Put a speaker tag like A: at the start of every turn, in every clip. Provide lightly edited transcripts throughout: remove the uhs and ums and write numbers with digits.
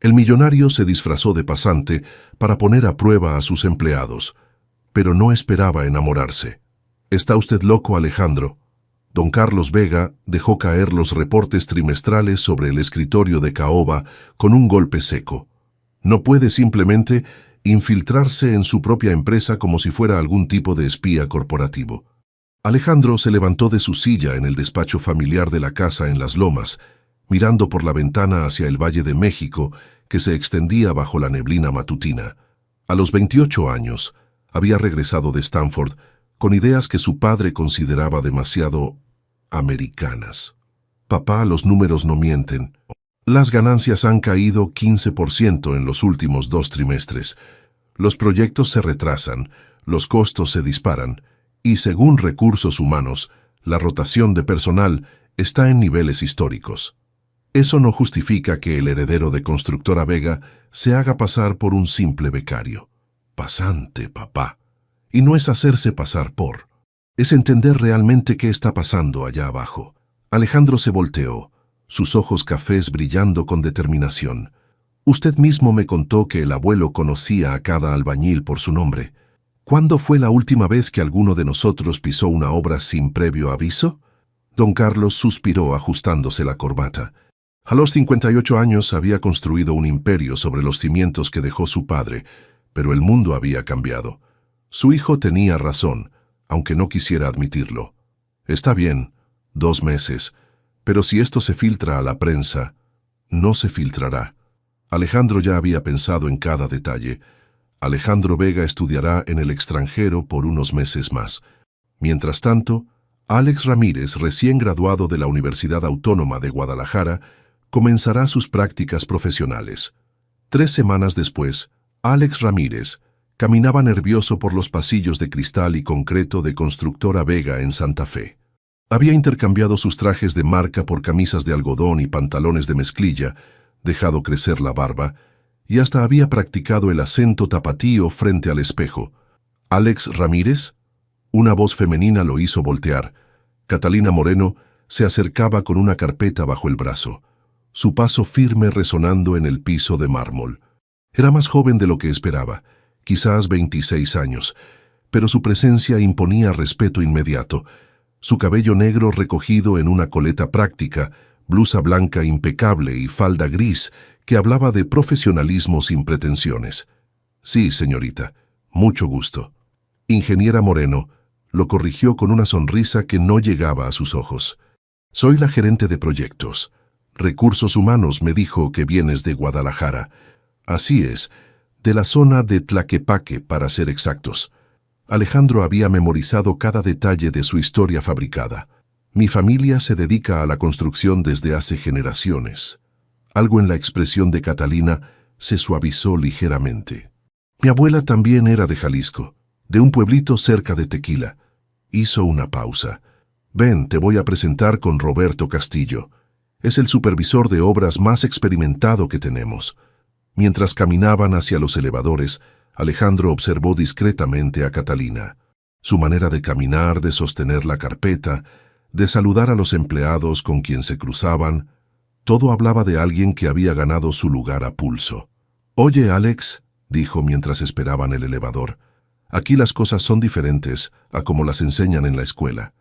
A: El millonario se disfrazó de pasante para poner a prueba a sus empleados, pero no esperaba enamorarse. «¿Está usted loco, Alejandro?». Don Carlos Vega dejó caer los reportes trimestrales sobre el escritorio de Caoba con un golpe seco. «No puede simplemente infiltrarse en su propia empresa como si fuera algún tipo de espía corporativo». Alejandro se levantó de su silla en el despacho familiar de la casa en Las Lomas, mirando por la ventana hacia el Valle de México que se extendía bajo la neblina matutina. A los 28 años, había regresado de Stanford con ideas que su padre consideraba demasiado americanas. «Papá, los números no mienten. Las ganancias han caído 15% en los últimos 2 trimestres. Los proyectos se retrasan, los costos se disparan, y según Recursos Humanos, la rotación de personal está en niveles históricos. Eso no justifica que el heredero de Constructora Vega se haga pasar por un simple becario. Pasante, papá. Y no es hacerse pasar por. Es entender realmente qué está pasando allá abajo». Alejandro se volteó, sus ojos cafés brillando con determinación. «Usted mismo me contó que el abuelo conocía a cada albañil por su nombre. ¿Cuándo fue la última vez que alguno de nosotros pisó una obra sin previo aviso?» Don Carlos suspiró ajustándose la corbata. A los 58 años había construido un imperio sobre los cimientos que dejó su padre, pero el mundo había cambiado. Su hijo tenía razón, aunque no quisiera admitirlo. «Está bien, 2 meses, pero si esto se filtra a la prensa, no se filtrará». Alejandro ya había pensado en cada detalle. Alejandro Vega estudiará en el extranjero por unos meses más. Mientras tanto, Alex Ramírez, recién graduado de la Universidad Autónoma de Guadalajara, comenzará sus prácticas profesionales. 3 semanas después, Alex Ramírez caminaba nervioso por los pasillos de cristal y concreto de Constructora Vega en Santa Fe. Había intercambiado sus trajes de marca por camisas de algodón y pantalones de mezclilla, dejado crecer la barba, y hasta había practicado el acento tapatío frente al espejo. «¿Alex Ramírez?». Una voz femenina lo hizo voltear. Catalina Moreno se acercaba con una carpeta bajo el brazo, su paso firme resonando en el piso de mármol. Era más joven de lo que esperaba, quizás 26 años, pero su presencia imponía respeto inmediato. Su cabello negro recogido en una coleta práctica, blusa blanca impecable y falda gris que hablaba de profesionalismo sin pretensiones. «Sí, señorita, mucho gusto». Ingeniera Moreno lo corrigió con una sonrisa que no llegaba a sus ojos. «Soy la gerente de proyectos. Recursos Humanos me dijo que vienes de Guadalajara». «Así es, de la zona de Tlaquepaque, para ser exactos». Alejandro había memorizado cada detalle de su historia fabricada. «Mi familia se dedica a la construcción desde hace generaciones». Algo en la expresión de Catalina se suavizó ligeramente. «Mi abuela también era de Jalisco, de un pueblito cerca de Tequila». Hizo una pausa. «Ven, te voy a presentar con Roberto Castillo. Es el supervisor de obras más experimentado que tenemos». Mientras caminaban hacia los elevadores, Alejandro observó discretamente a Catalina. Su manera de caminar, de sostener la carpeta, de saludar a los empleados con quien se cruzaban, todo hablaba de alguien que había ganado su lugar a pulso. «Oye, Alex», dijo mientras esperaban el elevador, «aquí las cosas son diferentes a como las enseñan en la escuela.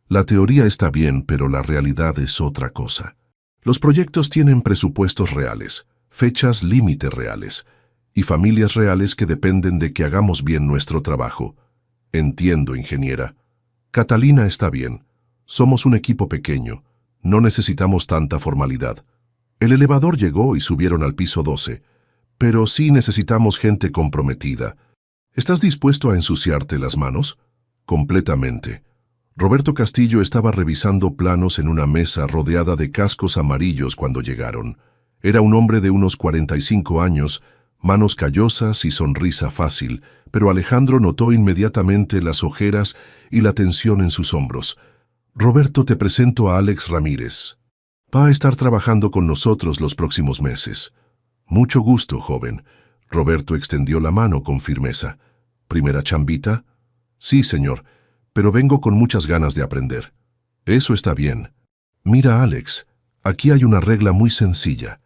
A: La teoría está bien, pero la realidad es otra cosa. Los proyectos tienen presupuestos reales, fechas límite reales, y familias reales que dependen de que hagamos bien nuestro trabajo». «Entiendo, ingeniera». «Catalina está bien. Somos un equipo pequeño. No necesitamos tanta formalidad». El elevador llegó y subieron al piso 12. «Pero sí necesitamos gente comprometida. ¿Estás dispuesto a ensuciarte las manos?» «Completamente». Roberto Castillo estaba revisando planos en una mesa rodeada de cascos amarillos cuando llegaron. Era un hombre de unos 45 años, manos callosas y sonrisa fácil, pero Alejandro notó inmediatamente las ojeras y la tensión en sus hombros. «Roberto, te presento a Alex Ramírez. Va a estar trabajando con nosotros los próximos meses». «Mucho gusto, joven». Roberto extendió la mano con firmeza. «¿Primera chambita?» «Sí, señor, pero vengo con muchas ganas de aprender». «Eso está bien. Mira, Alex, aquí hay una regla muy sencilla.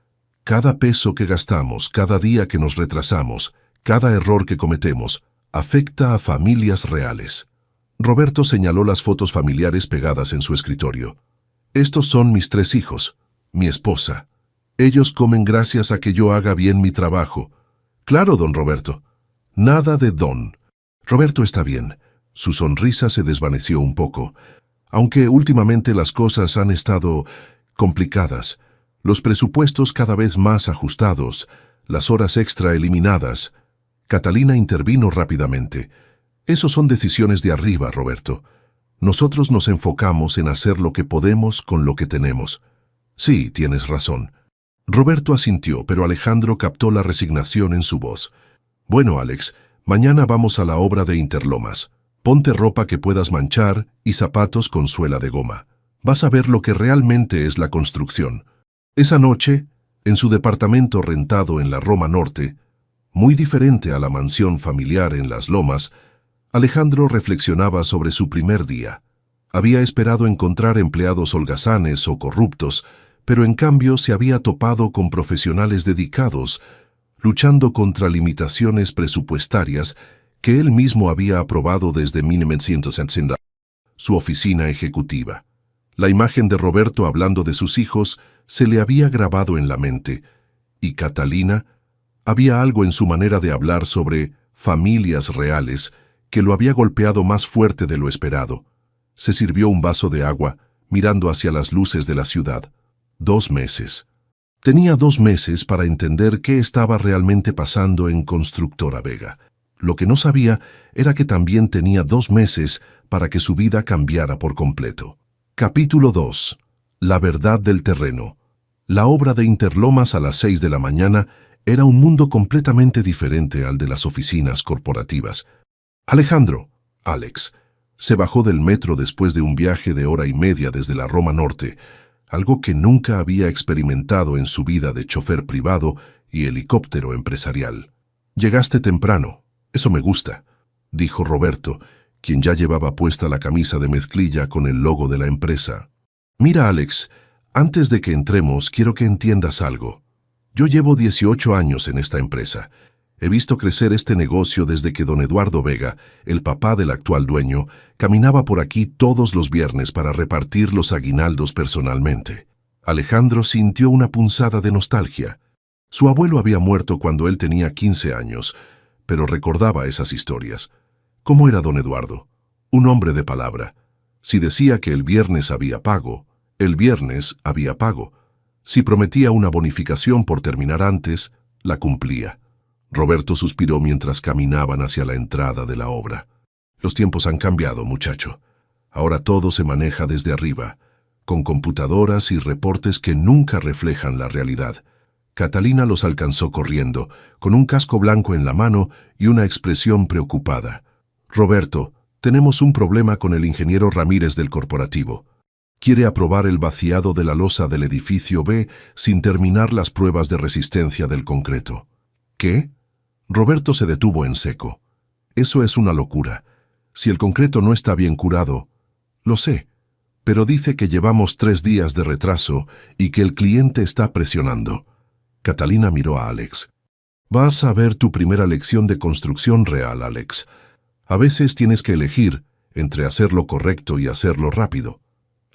A: Cada peso que gastamos, cada día que nos retrasamos, cada error que cometemos, afecta a familias reales. Roberto señaló las fotos familiares pegadas en su escritorio. Estos son mis 3 hijos, mi esposa. Ellos comen gracias a que yo haga bien mi trabajo. Claro, don Roberto. Nada de don. Roberto está bien. Su sonrisa se desvaneció un poco. Aunque últimamente las cosas han estado complicadas, los presupuestos cada vez más ajustados, las horas extra eliminadas. Catalina intervino rápidamente. Esos son decisiones de arriba, Roberto. Nosotros nos enfocamos en hacer lo que podemos con lo que tenemos. Sí, tienes razón. Roberto asintió, pero Alejandro captó la resignación en su voz. Bueno, Alex, mañana vamos a la obra de Interlomas. Ponte ropa que puedas manchar y zapatos con suela de goma. Vas a ver lo que realmente es la construcción. Esa noche, en su departamento rentado en la Roma Norte, muy diferente a la mansión familiar en Las Lomas, Alejandro reflexionaba sobre su primer día. Había esperado encontrar empleados holgazanes o corruptos, pero en cambio se había topado con profesionales dedicados, luchando contra limitaciones presupuestarias que él mismo había aprobado desde 1960, su oficina ejecutiva. La imagen de Roberto hablando de sus hijos se le había grabado en la mente, y Catalina, había algo en su manera de hablar sobre familias reales que lo había golpeado más fuerte de lo esperado. Se sirvió un vaso de agua, mirando hacia las luces de la ciudad. 2 meses. Tenía 2 meses para entender qué estaba realmente pasando en Constructora Vega. Lo que no sabía era que también tenía 2 meses para que su vida cambiara por completo. Capítulo 2. La verdad del terreno. La obra de Interlomas a las 6 de la mañana era un mundo completamente diferente al de las oficinas corporativas. Alejandro, Alex, se bajó del metro después de un viaje de 1h30 desde la Roma Norte, algo que nunca había experimentado en su vida de chofer privado y helicóptero empresarial. Llegaste temprano, eso me gusta, dijo Roberto, quien ya llevaba puesta la camisa de mezclilla con el logo de la empresa. Mira, Alex, antes de que entremos quiero que entiendas algo. Yo llevo 18 años en esta empresa. He visto crecer este negocio desde que don Eduardo Vega, el papá del actual dueño, caminaba por aquí todos los viernes para repartir los aguinaldos personalmente. Alejandro sintió una punzada de nostalgia. Su abuelo había muerto cuando él tenía 15 años, pero recordaba esas historias. ¿Cómo era don Eduardo? Un hombre de palabra. Si decía que el viernes había pago, el viernes había pago. Si prometía una bonificación por terminar antes, la cumplía. Roberto suspiró mientras caminaban hacia la entrada de la obra. Los tiempos han cambiado, muchacho. Ahora todo se maneja desde arriba, con computadoras y reportes que nunca reflejan la realidad. Catalina los alcanzó corriendo, con un casco blanco en la mano y una expresión preocupada. Roberto, tenemos un problema con el ingeniero Ramírez del corporativo. Quiere aprobar el vaciado de la losa del edificio B sin terminar las pruebas de resistencia del concreto. ¿Qué? Roberto se detuvo en seco. Eso es una locura. Si el concreto no está bien curado, lo sé, pero dice que llevamos 3 días de retraso y que el cliente está presionando. Catalina miró a Alex. Vas a ver tu primera lección de construcción real, Alex. A veces tienes que elegir entre hacer lo correcto y hacerlo rápido.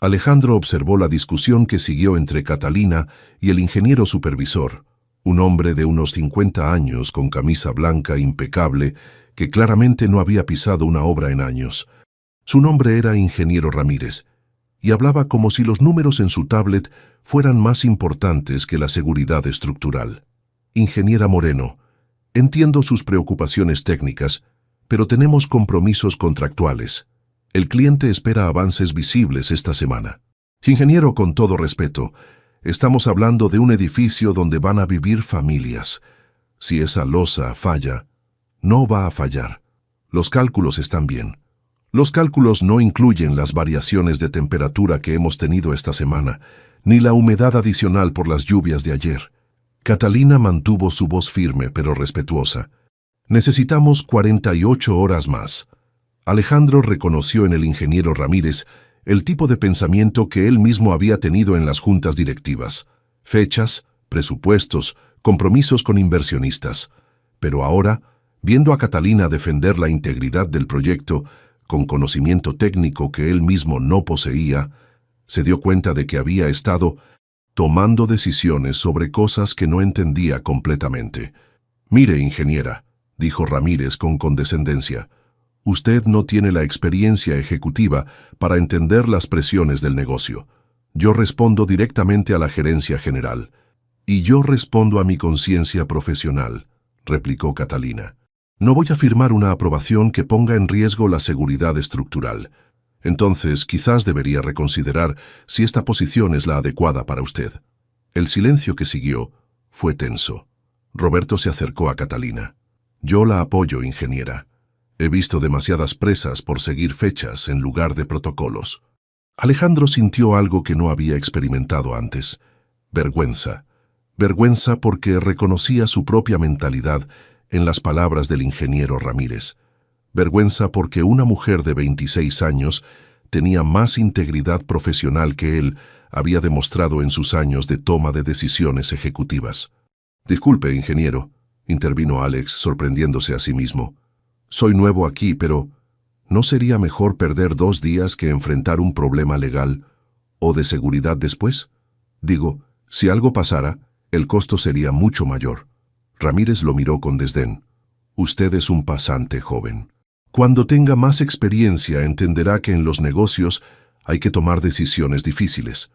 A: Alejandro observó la discusión que siguió entre Catalina y el ingeniero supervisor, un hombre de unos 50 años con camisa blanca impecable que claramente no había pisado una obra en años. Su nombre era Ingeniero Ramírez, y hablaba como si los números en su tablet fueran más importantes que la seguridad estructural. Ingeniera Moreno, entiendo sus preocupaciones técnicas, pero tenemos compromisos contractuales. El cliente espera avances visibles esta semana. Ingeniero, con todo respeto, estamos hablando de un edificio donde van a vivir familias. Si esa losa falla, no va a fallar. Los cálculos están bien. Los cálculos no incluyen las variaciones de temperatura que hemos tenido esta semana, ni la humedad adicional por las lluvias de ayer. Catalina mantuvo su voz firme pero respetuosa. Necesitamos 48 horas más. Alejandro reconoció en el ingeniero Ramírez el tipo de pensamiento que él mismo había tenido en las juntas directivas. Fechas, presupuestos, compromisos con inversionistas. Pero ahora, viendo a Catalina defender la integridad del proyecto, con conocimiento técnico que él mismo no poseía, se dio cuenta de que había estado tomando decisiones sobre cosas que no entendía completamente. «Mire, ingeniera», dijo Ramírez con condescendencia, «usted no tiene la experiencia ejecutiva para entender las presiones del negocio. Yo respondo directamente a la gerencia general». «Y yo respondo a mi conciencia profesional», replicó Catalina. «No voy a firmar una aprobación que ponga en riesgo la seguridad estructural. Entonces, quizás debería reconsiderar si esta posición es la adecuada para usted». El silencio que siguió fue tenso. Roberto se acercó a Catalina. «Yo la apoyo, ingeniera. He visto demasiadas presas por seguir fechas en lugar de protocolos». Alejandro sintió algo que no había experimentado antes: vergüenza. Vergüenza porque reconocía su propia mentalidad en las palabras del ingeniero Ramírez. Vergüenza porque una mujer de 26 años tenía más integridad profesional que él había demostrado en sus años de toma de decisiones ejecutivas. «Disculpe, ingeniero», intervino Alex, sorprendiéndose a sí mismo. «Soy nuevo aquí, pero ¿no sería mejor perder 2 días que enfrentar un problema legal o de seguridad después? Digo, si algo pasara, el costo sería mucho mayor». Ramírez lo miró con desdén. «Usted es un pasante, joven. Cuando tenga más experiencia entenderá que en los negocios hay que tomar decisiones difíciles».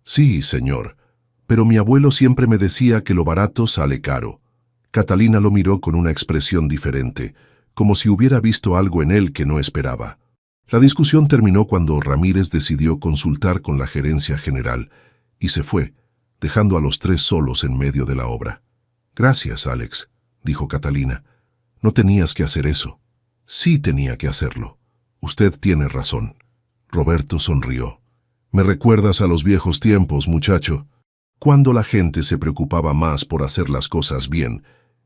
A: «Sí, señor, pero mi abuelo siempre me decía que lo barato sale caro». Catalina lo miró con una expresión diferente, como si hubiera visto algo en él que no esperaba. La discusión terminó cuando Ramírez decidió consultar con la gerencia general y se fue, dejando a los 3 solos en medio de la obra. «Gracias, Alex», dijo Catalina. «No tenías que hacer eso». «Sí tenía que hacerlo. Usted tiene razón». Roberto sonrió. «Me recuerdas a los viejos tiempos, muchacho, cuando la gente se preocupaba más por hacer las cosas bien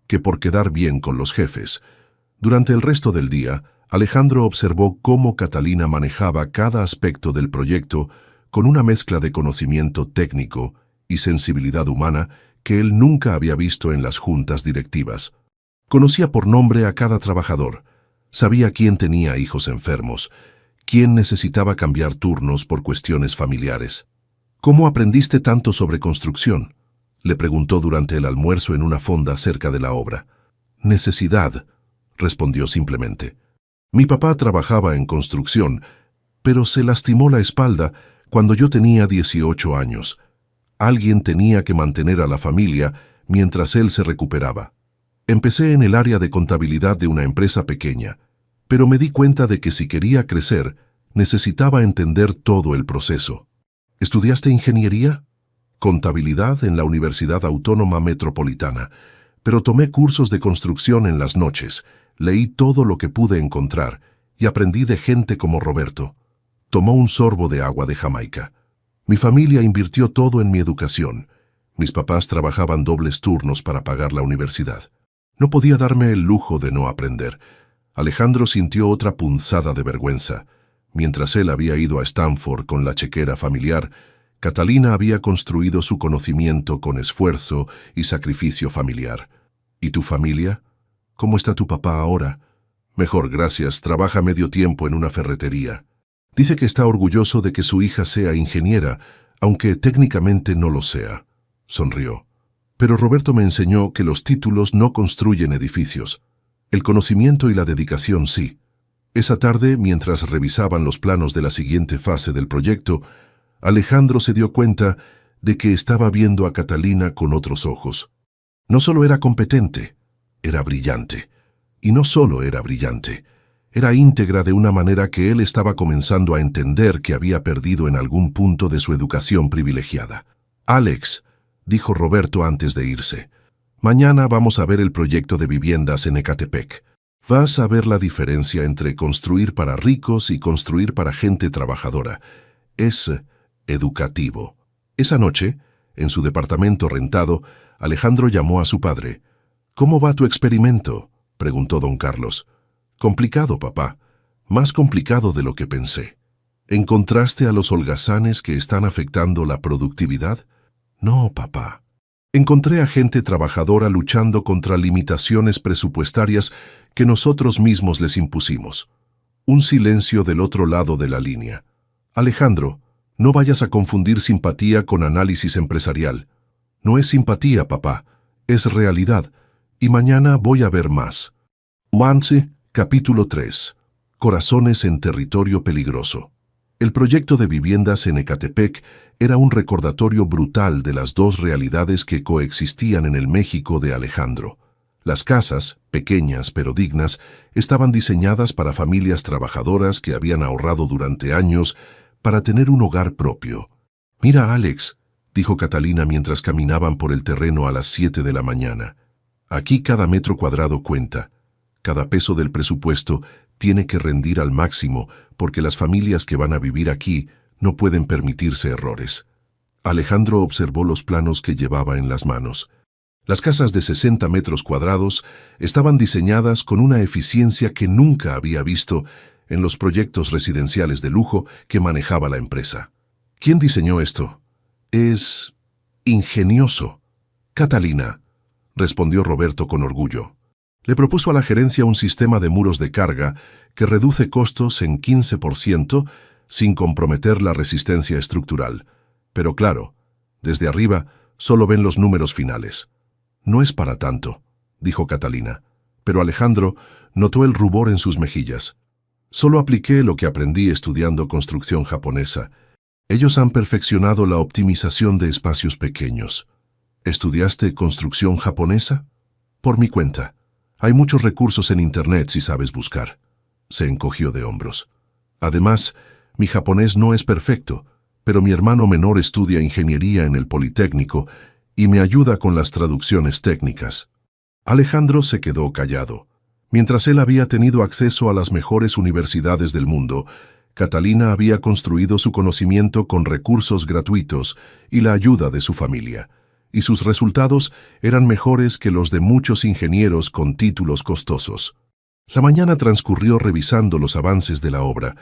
A: que por quedar bien con los jefes». Durante el resto del día, Alejandro observó cómo Catalina manejaba cada aspecto del proyecto con una mezcla de conocimiento técnico y sensibilidad humana que él nunca había visto en las juntas directivas. Conocía por nombre a cada trabajador, sabía quién tenía hijos enfermos, quién necesitaba cambiar turnos por cuestiones familiares. «¿Cómo aprendiste tanto sobre construcción?», le preguntó durante el almuerzo en una fonda cerca de la obra. «Necesidad», respondió simplemente. «Mi papá trabajaba en construcción, pero se lastimó la espalda cuando yo tenía 18 años. Alguien tenía que mantener a la familia mientras él se recuperaba. Empecé en el área de contabilidad de una empresa pequeña, pero me di cuenta de que si quería crecer, necesitaba entender todo el proceso». «¿Estudiaste ingeniería?» «Contabilidad en la Universidad Autónoma Metropolitana, pero tomé cursos de construcción en las noches, leí todo lo que pude encontrar y aprendí de gente como Roberto». Tomó un sorbo de agua de Jamaica. «Mi familia invirtió todo en mi educación. Mis papás trabajaban dobles turnos para pagar la universidad. No podía darme el lujo de no aprender». Alejandro sintió otra punzada de vergüenza. Mientras él había ido a Stanford con la chequera familiar, Catalina había construido su conocimiento con esfuerzo y sacrificio familiar. «¿Y tu familia? ¿Cómo está tu papá ahora?» «Mejor, gracias. Trabaja medio tiempo en una ferretería. Dice que está orgulloso de que su hija sea ingeniera, aunque técnicamente no lo sea». Sonrió. «Pero Roberto me enseñó que los títulos no construyen edificios. El conocimiento y la dedicación sí». Esa tarde, mientras revisaban los planos de la siguiente fase del proyecto, Alejandro se dio cuenta de que estaba viendo a Catalina con otros ojos. No solo era competente, era brillante. Y no solo era brillante, era íntegra de una manera que él estaba comenzando a entender que había perdido en algún punto de su educación privilegiada. «Alex», dijo Roberto antes de irse, «mañana vamos a ver el proyecto de viviendas en Ecatepec. Vas a ver la diferencia entre construir para ricos y construir para gente trabajadora. Es educativo». Esa noche, en su departamento rentado, Alejandro llamó a su padre. «¿Cómo va tu experimento?», preguntó don Carlos. «Complicado, papá. Más complicado de lo que pensé». «¿Encontraste a los holgazanes que están afectando la productividad?». «No, papá». Encontré a gente trabajadora luchando contra limitaciones presupuestarias que nosotros mismos les impusimos. Un silencio del otro lado de la línea. Alejandro, no vayas a confundir simpatía con análisis empresarial. No es simpatía, papá, es realidad, y mañana voy a ver más. Mance, capítulo 3. Corazones en territorio peligroso. El proyecto de viviendas en Ecatepec era un recordatorio brutal de las dos realidades que coexistían en el México de Alejandro. Las casas, pequeñas pero dignas, estaban diseñadas para familias trabajadoras que habían ahorrado durante años para tener un hogar propio. «Mira, Alex», dijo Catalina mientras caminaban por el terreno a las 7 de la mañana. «Aquí cada metro cuadrado cuenta. Cada peso del presupuesto tiene que rendir al máximo porque las familias que van a vivir aquí no pueden permitirse errores». Alejandro observó los planos que llevaba en las manos. Las casas de 60 metros cuadrados estaban diseñadas con una eficiencia que nunca había visto en los proyectos residenciales de lujo que manejaba la empresa. ¿Quién diseñó esto? Es ingenioso. Catalina, respondió Roberto con orgullo. Le propuso a la gerencia un sistema de muros de carga que reduce costos en 15% sin comprometer la resistencia estructural. Pero claro, desde arriba solo ven los números finales. «No es para tanto», dijo Catalina, pero Alejandro notó el rubor en sus mejillas. «Solo apliqué lo que aprendí estudiando construcción japonesa. Ellos han perfeccionado la optimización de espacios pequeños». «¿Estudiaste construcción japonesa?» «Por mi cuenta. Hay muchos recursos en Internet si sabes buscar». Se encogió de hombros. «Además, mi japonés no es perfecto, pero mi hermano menor estudia ingeniería en el Politécnico y me ayuda con las traducciones técnicas». Alejandro se quedó callado. Mientras él había tenido acceso a las mejores universidades del mundo, Catalina había construido su conocimiento con recursos gratuitos y la ayuda de su familia, y sus resultados eran mejores que los de muchos ingenieros con títulos costosos. La mañana transcurrió revisando los avances de la obra,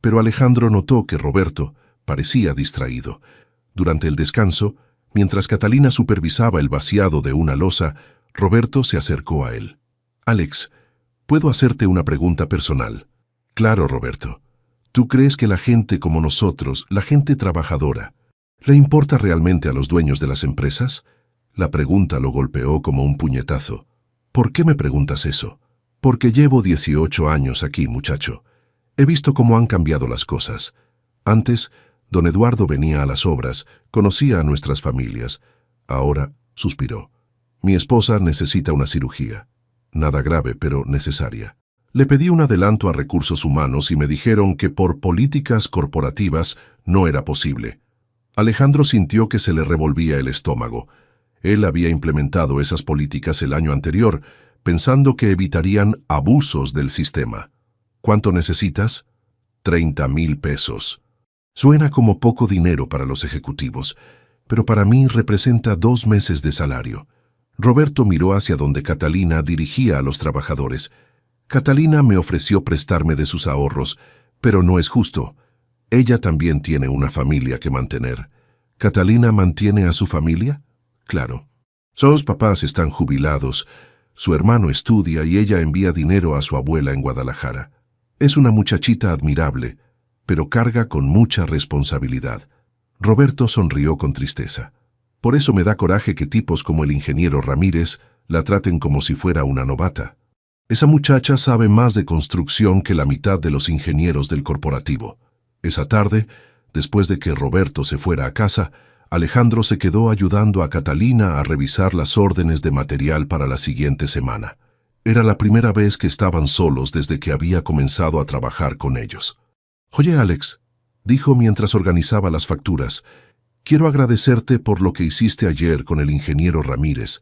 A: pero Alejandro notó que Roberto parecía distraído. Durante el descanso, mientras Catalina supervisaba el vaciado de una losa, Roberto se acercó a él. «Alex, ¿puedo hacerte una pregunta personal?» «Claro, Roberto. ¿Tú crees que la gente como nosotros, la gente trabajadora, le importa realmente a los dueños de las empresas?» La pregunta lo golpeó como un puñetazo. «¿Por qué me preguntas eso?» «Porque llevo 18 años aquí, muchacho. He visto cómo han cambiado las cosas. Antes, don Eduardo venía a las obras, conocía a nuestras familias. Ahora, suspiró. Mi esposa necesita una cirugía. Nada grave, pero necesaria. Le pedí un adelanto a recursos humanos y me dijeron que por políticas corporativas no era posible». Alejandro sintió que se le revolvía el estómago. Él había implementado esas políticas el año anterior, pensando que evitarían abusos del sistema. «¿Cuánto necesitas?» 30,000 pesos. Suena como poco dinero para los ejecutivos, pero para mí representa 2 meses de salario. Roberto miró hacia donde Catalina dirigía a los trabajadores. «Catalina me ofreció prestarme de sus ahorros, pero no es justo. Ella también tiene una familia que mantener». «¿Catalina mantiene a su familia?» «Claro. Sus papás están jubilados. Su hermano estudia y ella envía dinero a su abuela en Guadalajara. Es una muchachita admirable, pero carga con mucha responsabilidad». Roberto sonrió con tristeza. «Por eso me da coraje que tipos como el ingeniero Ramírez la traten como si fuera una novata. Esa muchacha sabe más de construcción que la mitad de los ingenieros del corporativo». Esa tarde, después de que Roberto se fuera a casa, Alejandro se quedó ayudando a Catalina a revisar las órdenes de material para la siguiente semana. Era la primera vez que estaban solos desde que había comenzado a trabajar con ellos. «Oye, Alex», dijo mientras organizaba las facturas, «quiero agradecerte por lo que hiciste ayer con el ingeniero Ramírez.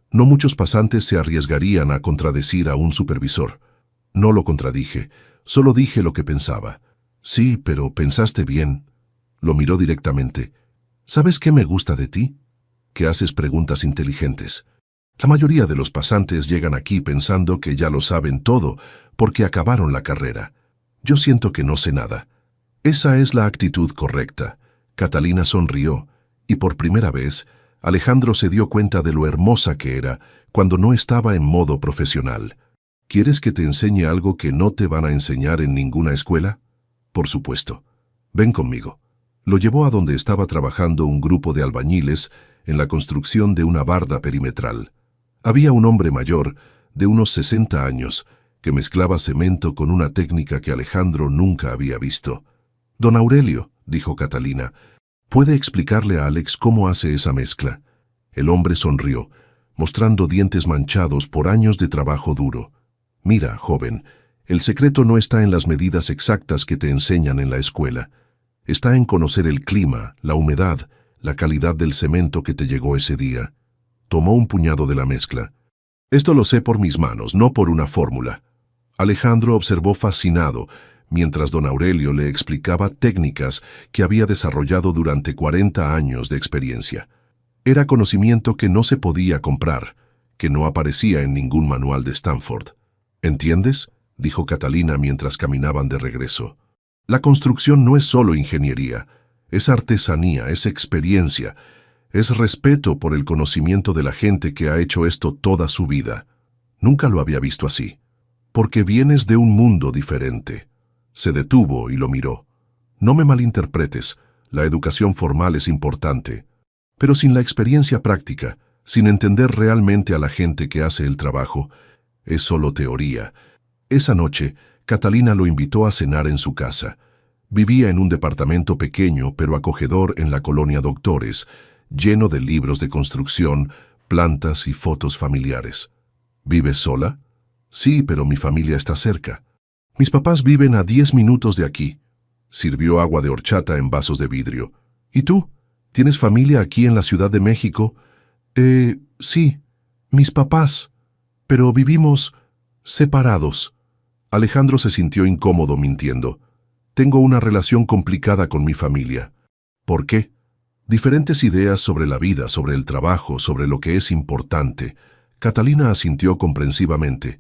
A: No muchos pasantes se arriesgarían a contradecir a un supervisor». «No lo contradije, solo dije lo que pensaba». «Sí, pero pensaste bien». Lo miró directamente. «¿Sabes qué me gusta de ti? Que haces preguntas inteligentes. La mayoría de los pasantes llegan aquí pensando que ya lo saben todo porque acabaron la carrera. Yo siento que no sé nada. Esa es la actitud correcta». Catalina sonrió y por primera vez Alejandro se dio cuenta de lo hermosa que era cuando no estaba en modo profesional. ¿Quieres que te enseñe algo que no te van a enseñar en ninguna escuela? Por supuesto. Ven conmigo. Lo llevó a donde estaba trabajando un grupo de albañiles en la construcción de una barda perimetral. Había un hombre mayor, de unos 60 años, que mezclaba cemento con una técnica que Alejandro nunca había visto. «Don Aurelio», dijo Catalina, «¿puede explicarle a Alex cómo hace esa mezcla?» El hombre sonrió, mostrando dientes manchados por años de trabajo duro. «Mira, joven, el secreto no está en las medidas exactas que te enseñan en la escuela. Está en conocer el clima, la humedad, la calidad del cemento que te llegó ese día». Tomó un puñado de la mezcla. «Esto lo sé por mis manos, no por una fórmula». Alejandro observó fascinado, mientras don Aurelio le explicaba técnicas que había desarrollado durante 40 años de experiencia. Era conocimiento que no se podía comprar, que no aparecía en ningún manual de Stanford. «¿Entiendes?», dijo Catalina mientras caminaban de regreso. «La construcción no es solo ingeniería, es artesanía, es experiencia, es respeto por el conocimiento de la gente que ha hecho esto toda su vida. Nunca lo había visto así. Porque vienes de un mundo diferente». Se detuvo y lo miró. «No me malinterpretes, la educación formal es importante, pero sin la experiencia práctica, sin entender realmente a la gente que hace el trabajo, es solo teoría». Esa noche, Catalina lo invitó a cenar en su casa. Vivía en un departamento pequeño pero acogedor en la colonia Doctores, lleno de libros de construcción, plantas y fotos familiares. «¿Vives sola?» «Sí, pero mi familia está cerca. Mis papás viven a 10 minutos de aquí». Sirvió agua de horchata en vasos de vidrio. «¿Y tú? ¿Tienes familia aquí en la Ciudad de México?» Sí, mis papás, pero vivimos separados». Alejandro se sintió incómodo mintiendo. «Tengo una relación complicada con mi familia». «¿Por qué?» «Diferentes ideas sobre la vida, sobre el trabajo, sobre lo que es importante». Catalina asintió comprensivamente.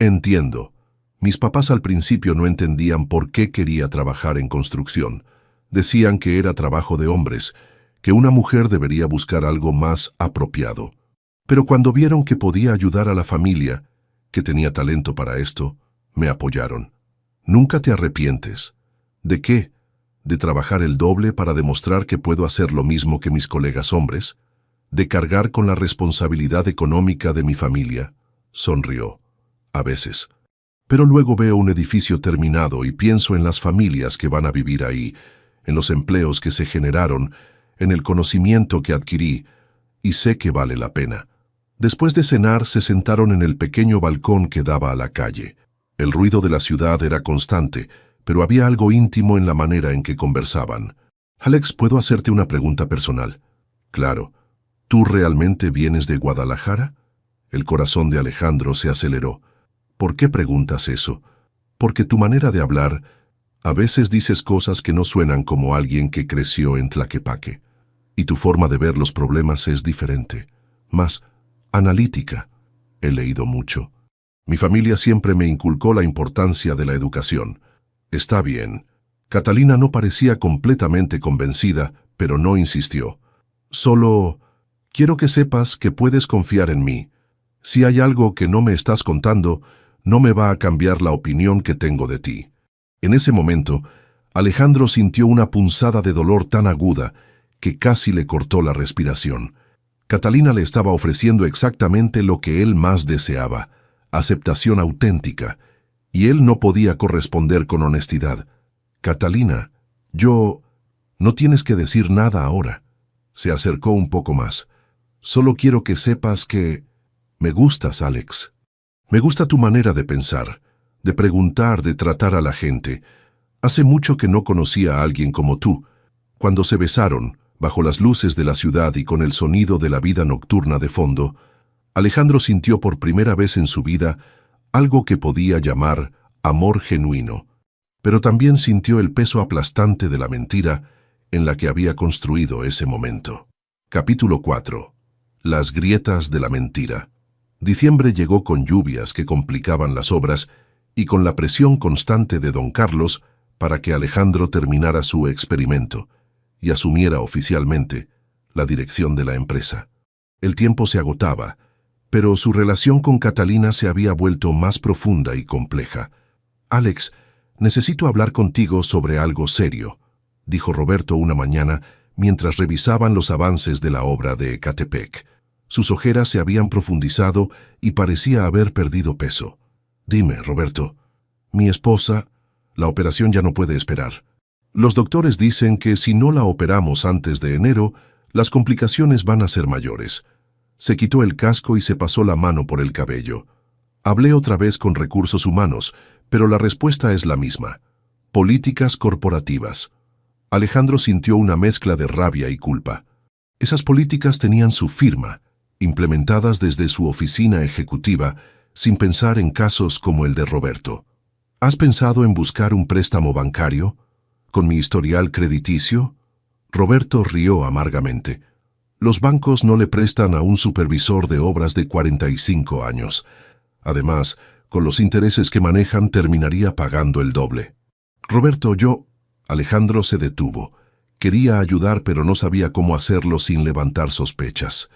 A: «Entiendo. Mis papás al principio no entendían por qué quería trabajar en construcción. Decían que era trabajo de hombres, que una mujer debería buscar algo más apropiado. Pero cuando vieron que podía ayudar a la familia, que tenía talento para esto, me apoyaron». «¿Nunca te arrepientes?» «¿De qué? ¿De trabajar el doble para demostrar que puedo hacer lo mismo que mis colegas hombres? ¿De cargar con la responsabilidad económica de mi familia?» Sonrió. «A veces. Pero luego veo un edificio terminado y pienso en las familias que van a vivir ahí, en los empleos que se generaron, en el conocimiento que adquirí, y sé que vale la pena». Después de cenar, se sentaron en el pequeño balcón que daba a la calle. El ruido de la ciudad era constante, pero había algo íntimo en la manera en que conversaban. «Alex, ¿puedo hacerte una pregunta personal?» «Claro. ¿Tú realmente vienes de Guadalajara?» El corazón de Alejandro se aceleró. «¿Por qué preguntas eso?» «Porque tu manera de hablar, a veces dices cosas que no suenan como alguien que creció en Tlaquepaque. Y tu forma de ver los problemas es diferente, más analítica. He leído mucho. Mi familia siempre me inculcó la importancia de la educación». «Está bien». Catalina no parecía completamente convencida, pero no insistió. «Solo quiero que sepas que puedes confiar en mí. Si hay algo que no me estás contando, no me va a cambiar la opinión que tengo de ti». En ese momento, Alejandro sintió una punzada de dolor tan aguda que casi le cortó la respiración. Catalina le estaba ofreciendo exactamente lo que él más deseaba: aceptación auténtica, y él no podía corresponder con honestidad. «Catalina, no tienes que decir nada ahora». Se acercó un poco más. «Solo quiero que sepas que me gustas, Alex. Me gusta tu manera de pensar, de preguntar, de tratar a la gente. Hace mucho que no conocía a alguien como tú». Cuando se besaron, bajo las luces de la ciudad y con el sonido de la vida nocturna de fondo, Alejandro sintió por primera vez en su vida algo que podía llamar amor genuino, pero también sintió el peso aplastante de la mentira en la que había construido ese momento. Capítulo 4. Las grietas de la mentira. Diciembre llegó con lluvias que complicaban las obras y con la presión constante de don Carlos para que Alejandro terminara su experimento y asumiera oficialmente la dirección de la empresa. El tiempo se agotaba, pero su relación con Catalina se había vuelto más profunda y compleja. «Alex, necesito hablar contigo sobre algo serio», dijo Roberto una mañana mientras revisaban los avances de la obra de Ecatepec. Sus ojeras se habían profundizado y parecía haber perdido peso. «Dime, Roberto, mi esposa, la operación ya no puede esperar. Los doctores dicen que si no la operamos antes de enero, las complicaciones van a ser mayores». Se quitó el casco y se pasó la mano por el cabello. Hablé otra vez con Recursos Humanos, pero la respuesta es la misma. Políticas corporativas. Alejandro sintió una mezcla de rabia y culpa. Esas políticas tenían su firma, implementadas desde su oficina ejecutiva, sin pensar en casos como el de Roberto. ¿Has pensado en buscar un préstamo bancario? ¿Con mi historial crediticio? Roberto rió amargamente. Los bancos no le prestan a un supervisor de obras de 45 años. Además, con los intereses que manejan, terminaría pagando el doble. Roberto, Alejandro se detuvo. Quería ayudar, pero no sabía cómo hacerlo sin levantar sospechas.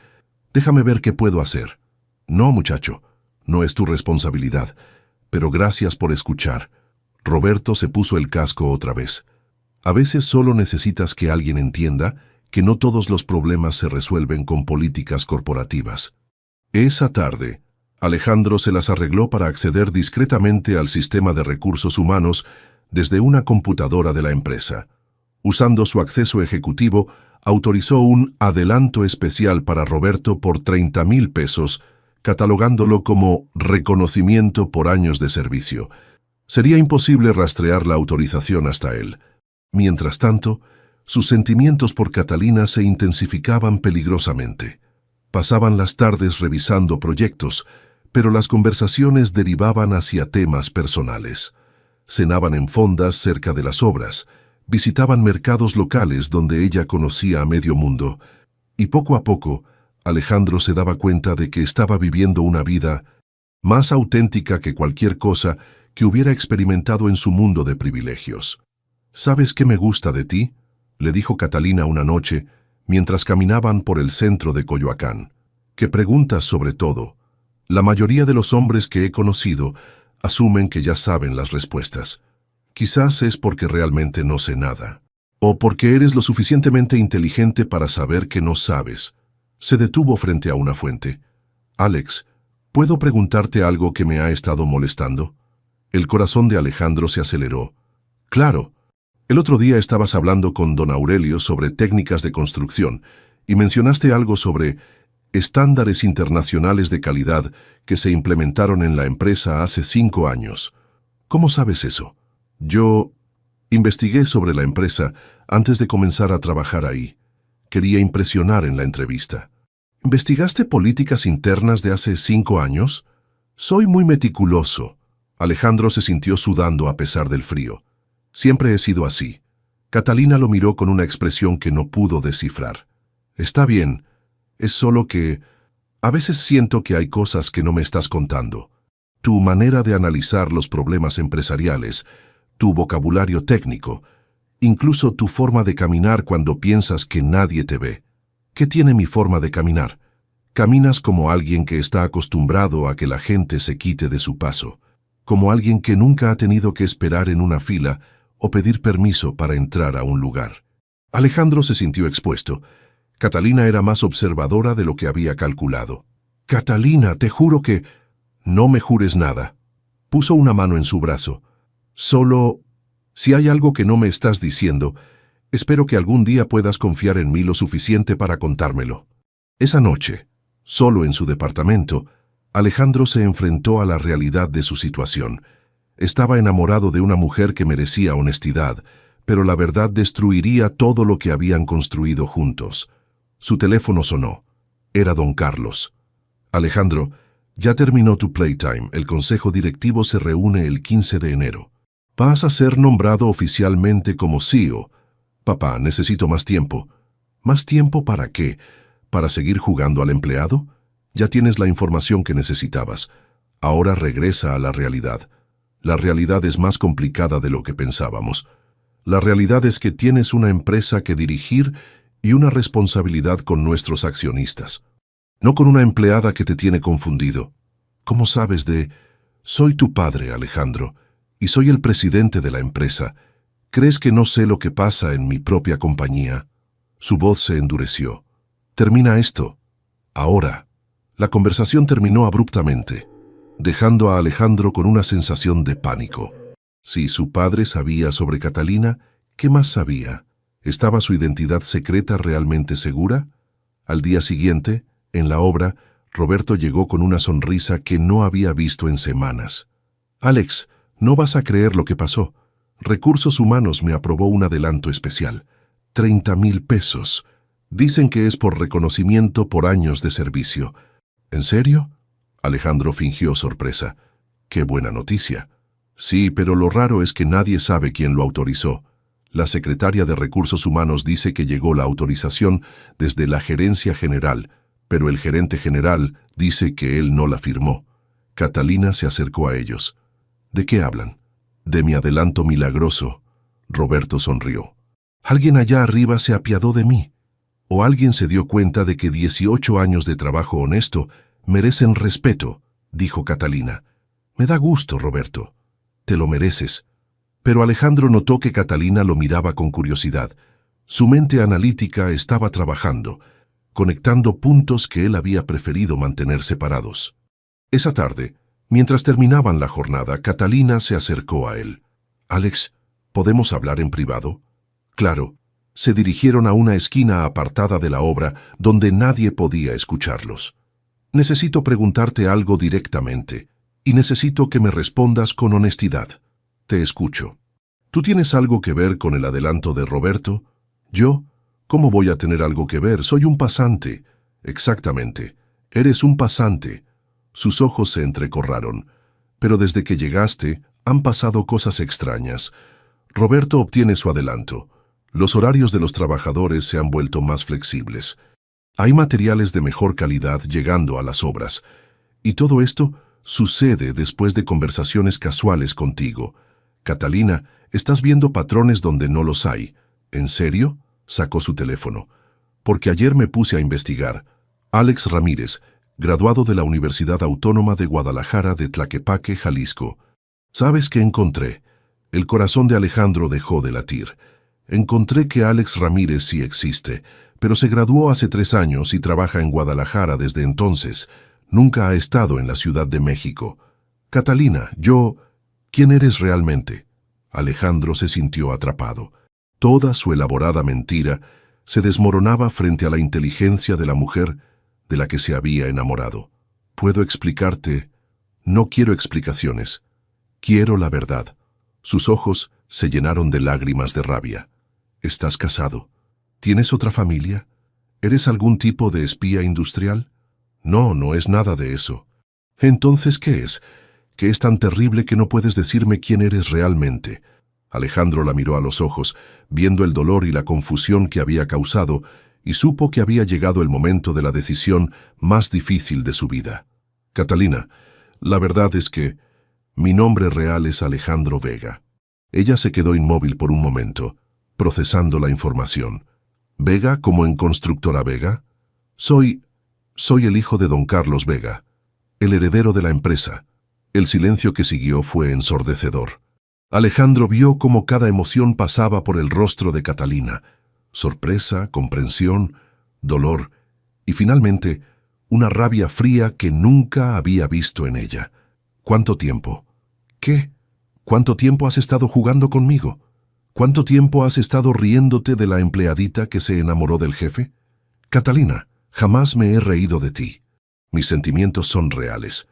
A: Déjame ver qué puedo hacer. No, muchacho, no es tu responsabilidad. Pero gracias por escuchar. Roberto se puso el casco otra vez. A veces solo necesitas que alguien entienda que no todos los problemas se resuelven con políticas corporativas. Esa tarde, Alejandro se las arregló para acceder discretamente al sistema de recursos humanos desde una computadora de la empresa. Usando su acceso ejecutivo, autorizó un adelanto especial para Roberto por 30,000 pesos, catalogándolo como reconocimiento por años de servicio. Sería imposible rastrear la autorización hasta él. Mientras tanto, sus sentimientos por Catalina se intensificaban peligrosamente. Pasaban las tardes revisando proyectos, pero las conversaciones derivaban hacia temas personales. Cenaban en fondas cerca de las obras, visitaban mercados locales donde ella conocía a medio mundo, y poco a poco, Alejandro se daba cuenta de que estaba viviendo una vida más auténtica que cualquier cosa que hubiera experimentado en su mundo de privilegios. «¿Sabes qué me gusta de ti?», le dijo Catalina una noche, mientras caminaban por el centro de Coyoacán. «Que preguntas sobre todo. La mayoría de los hombres que he conocido asumen que ya saben las respuestas. Quizás es porque realmente no sé nada. O porque eres lo suficientemente inteligente para saber que no sabes». Se detuvo frente a una fuente. «Alex, ¿puedo preguntarte algo que me ha estado molestando?». El corazón de Alejandro se aceleró. «Claro. El otro día estabas hablando con don Aurelio sobre técnicas de construcción y mencionaste algo sobre estándares internacionales de calidad que se implementaron en la empresa hace 5 años. ¿Cómo sabes eso?». «Yo investigué sobre la empresa antes de comenzar a trabajar ahí. Quería impresionar en la entrevista». «¿Investigaste políticas internas de hace 5 años? Soy muy meticuloso». Alejandro se sintió sudando a pesar del frío. «Siempre he sido así». Catalina lo miró con una expresión que no pudo descifrar. «Está bien, es solo que a veces siento que hay cosas que no me estás contando. Tu manera de analizar los problemas empresariales, tu vocabulario técnico, incluso tu forma de caminar cuando piensas que nadie te ve. ¿Qué tiene mi forma de caminar? Caminas como alguien que está acostumbrado a que la gente se quite de su paso, como alguien que nunca ha tenido que esperar en una fila o pedir permiso para entrar a un lugar». Alejandro se sintió expuesto. Catalina era más observadora de lo que había calculado. «Catalina, te juro que...». «No me jures nada». Puso una mano en su brazo. «Solo, si hay algo que no me estás diciendo, espero que algún día puedas confiar en mí lo suficiente para contármelo». Esa noche, solo en su departamento, Alejandro se enfrentó a la realidad de su situación. Estaba enamorado de una mujer que merecía honestidad, pero la verdad destruiría todo lo que habían construido juntos. Su teléfono sonó. Era don Carlos. «Alejandro, ya terminó tu playtime. El consejo directivo se reúne el 15 de enero. Vas a ser nombrado oficialmente como CEO. Papá, necesito más tiempo». «¿Más tiempo para qué? ¿Para seguir jugando al empleado? Ya tienes la información que necesitabas. Ahora regresa a la realidad. La realidad es más complicada de lo que pensábamos. La realidad es que tienes una empresa que dirigir y una responsabilidad con nuestros accionistas. No con una empleada que te tiene confundido. ¿Cómo sabes de...? Soy tu padre, Alejandro, y soy el presidente de la empresa. ¿Crees que no sé lo que pasa en mi propia compañía? Su voz se endureció. Termina esto. Ahora. La conversación terminó abruptamente, dejando a Alejandro con una sensación de pánico. Si su padre sabía sobre Catalina, ¿qué más sabía? ¿Estaba su identidad secreta realmente segura? Al día siguiente, en la obra, Roberto llegó con una sonrisa que no había visto en semanas. Alex, no vas a creer lo que pasó. Recursos Humanos me aprobó un adelanto especial. 30,000 pesos. Dicen que es por reconocimiento por años de servicio. ¿En serio? Alejandro fingió sorpresa. ¡Qué buena noticia! Sí, pero lo raro es que nadie sabe quién lo autorizó. La secretaria de Recursos Humanos dice que llegó la autorización desde la gerencia general, pero el gerente general dice que él no la firmó. Catalina se acercó a ellos. ¿De qué hablan? De mi adelanto milagroso. Roberto sonrió. Alguien allá arriba se apiadó de mí. O alguien se dio cuenta de que 18 años de trabajo honesto merecen respeto, dijo Catalina. Me da gusto, Roberto. Te lo mereces. Pero Alejandro notó que Catalina lo miraba con curiosidad. Su mente analítica estaba trabajando, conectando puntos que él había preferido mantener separados. Esa tarde, mientras terminaban la jornada, Catalina se acercó a él. «Alex, ¿podemos hablar en privado?» Claro. Se dirigieron a una esquina apartada de la obra donde nadie podía escucharlos. Necesito preguntarte algo directamente, y necesito que me respondas con honestidad. Te escucho. ¿Tú tienes algo que ver con el adelanto de Roberto? ¿Yo? ¿Cómo voy a tener algo que ver? Soy un pasante. Exactamente. Eres un pasante. Sus ojos se entrecorraron. Pero desde que llegaste, han pasado cosas extrañas. Roberto obtiene su adelanto. Los horarios de los trabajadores se han vuelto más flexibles. Hay materiales de mejor calidad llegando a las obras. Y todo esto sucede después de conversaciones casuales contigo. Catalina, estás viendo patrones donde no los hay. ¿En serio? Sacó su teléfono. Porque ayer me puse a investigar. Alex Ramírez, graduado de la Universidad Autónoma de Guadalajara de Tlaquepaque, Jalisco. ¿Sabes qué encontré? El corazón de Alejandro dejó de latir. Encontré que Alex Ramírez sí existe, pero se graduó hace 3 años y trabaja en Guadalajara desde entonces. Nunca ha estado en la Ciudad de México. Catalina, ¿quién eres realmente? Alejandro se sintió atrapado. Toda su elaborada mentira se desmoronaba frente a la inteligencia de la mujer de la que se había enamorado. ¿Puedo explicarte? No quiero explicaciones. Quiero la verdad. Sus ojos se llenaron de lágrimas de rabia. ¿Estás casado? ¿Tienes otra familia? ¿Eres algún tipo de espía industrial? No, no es nada de eso. Entonces, ¿qué es? ¿Qué es tan terrible que no puedes decirme quién eres realmente? Alejandro la miró a los ojos, viendo el dolor y la confusión que había causado, y supo que había llegado el momento de la decisión más difícil de su vida. Catalina, la verdad es que mi nombre real es Alejandro Vega. Ella se quedó inmóvil por un momento, procesando la información. ¿Vega como en Constructora Vega? Soy el hijo de don Carlos Vega, el heredero de la empresa. El silencio que siguió fue ensordecedor. Alejandro vio cómo cada emoción pasaba por el rostro de Catalina. Sorpresa, comprensión, dolor y finalmente una rabia fría que nunca había visto en ella. ¿Cuánto tiempo? ¿Qué? ¿Cuánto tiempo has estado jugando conmigo? ¿Cuánto tiempo has estado riéndote de la empleadita que se enamoró del jefe? Catalina, jamás me he reído de ti. Mis sentimientos son reales.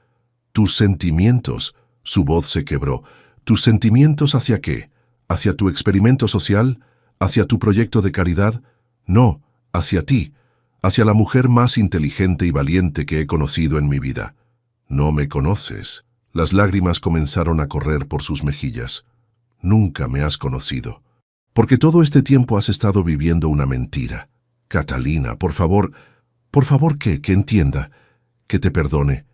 A: ¿Tus sentimientos? Su voz se quebró. ¿Tus sentimientos hacia qué? ¿Hacia tu experimento social? ¿Hacia tu proyecto de caridad? No, hacia ti, hacia la mujer más inteligente y valiente que he conocido en mi vida. No me conoces. Las lágrimas comenzaron a correr por sus mejillas. Nunca me has conocido. Porque todo este tiempo has estado viviendo una mentira. Catalina, por favor, que entienda, que te perdone.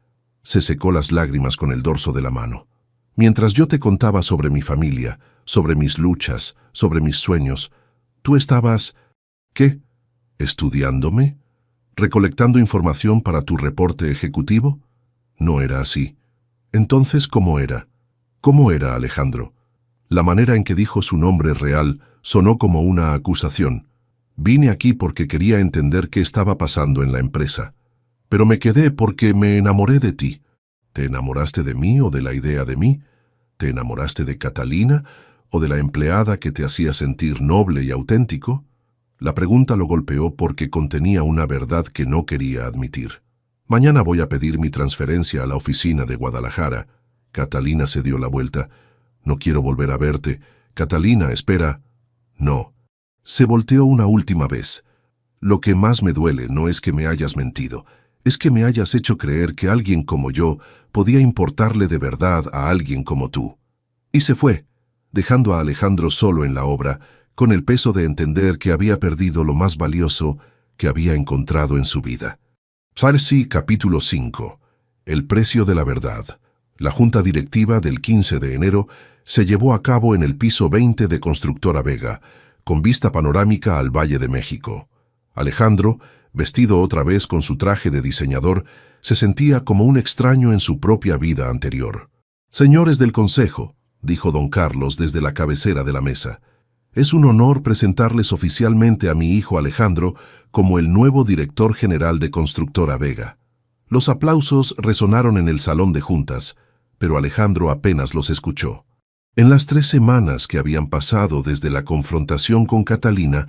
A: Se secó las lágrimas con el dorso de la mano. Mientras yo te contaba sobre mi familia, sobre mis luchas, sobre mis sueños, tú estabas... ¿Qué? ¿Estudiándome? ¿Recolectando información para tu reporte ejecutivo? No era así. Entonces, ¿cómo era? ¿Cómo era Alejandro? La manera en que dijo su nombre real sonó como una acusación. Vine aquí porque quería entender qué estaba pasando en la empresa. Pero me quedé porque me enamoré de ti. ¿Te enamoraste de mí o de la idea de mí? ¿Te enamoraste de Catalina o de la empleada que te hacía sentir noble y auténtico? La pregunta lo golpeó porque contenía una verdad que no quería admitir. Mañana voy a pedir mi transferencia a la oficina de Guadalajara. Catalina se dio la vuelta. No quiero volver a verte. Catalina, espera. No. Se volteó una última vez. Lo que más me duele no es que me hayas mentido, es que me hayas hecho creer que alguien como yo podía importarle de verdad a alguien como tú. Y se fue, dejando a Alejandro solo en la obra, con el peso de entender que había perdido lo más valioso que había encontrado en su vida. Farsi, capítulo 5. El precio de la verdad. La junta directiva del 15 de enero se llevó a cabo en el piso 20 de Constructora Vega, con vista panorámica al Valle de México. Alejandro, vestido otra vez con su traje de diseñador, se sentía como un extraño en su propia vida anterior. «Señores del Consejo», dijo don Carlos desde la cabecera de la mesa, «es un honor presentarles oficialmente a mi hijo Alejandro como el nuevo director general de Constructora Vega». Los aplausos resonaron en el salón de juntas, pero Alejandro apenas los escuchó. En las 3 semanas que habían pasado desde la confrontación con Catalina,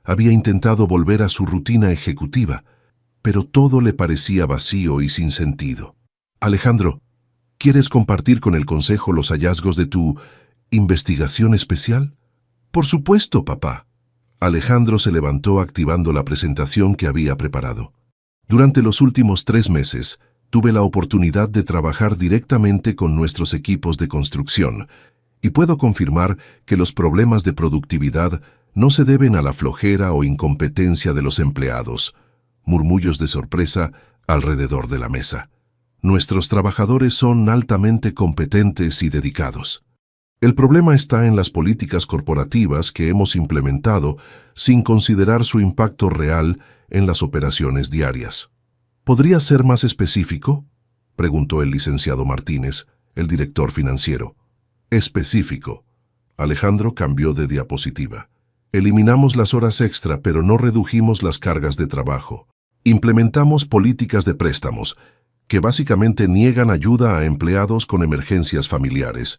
A: había intentado volver a su rutina ejecutiva, pero todo le parecía vacío y sin sentido. «Alejandro, ¿quieres compartir con el Consejo los hallazgos de tu investigación especial?» «Por supuesto, papá». Alejandro se levantó activando la presentación que había preparado. «Durante los últimos 3 meses, tuve la oportunidad de trabajar directamente con nuestros equipos de construcción, y puedo confirmar que los problemas de productividad no se deben a la flojera o incompetencia de los empleados». Murmullos de sorpresa alrededor de la mesa. «Nuestros trabajadores son altamente competentes y dedicados. El problema está en las políticas corporativas que hemos implementado sin considerar su impacto real en las operaciones diarias». «¿Podría ser más específico?», preguntó el licenciado Martínez, el director financiero. «Específico». Alejandro cambió de diapositiva. «Eliminamos las horas extra, pero no redujimos las cargas de trabajo. Implementamos políticas de préstamos, que básicamente niegan ayuda a empleados con emergencias familiares.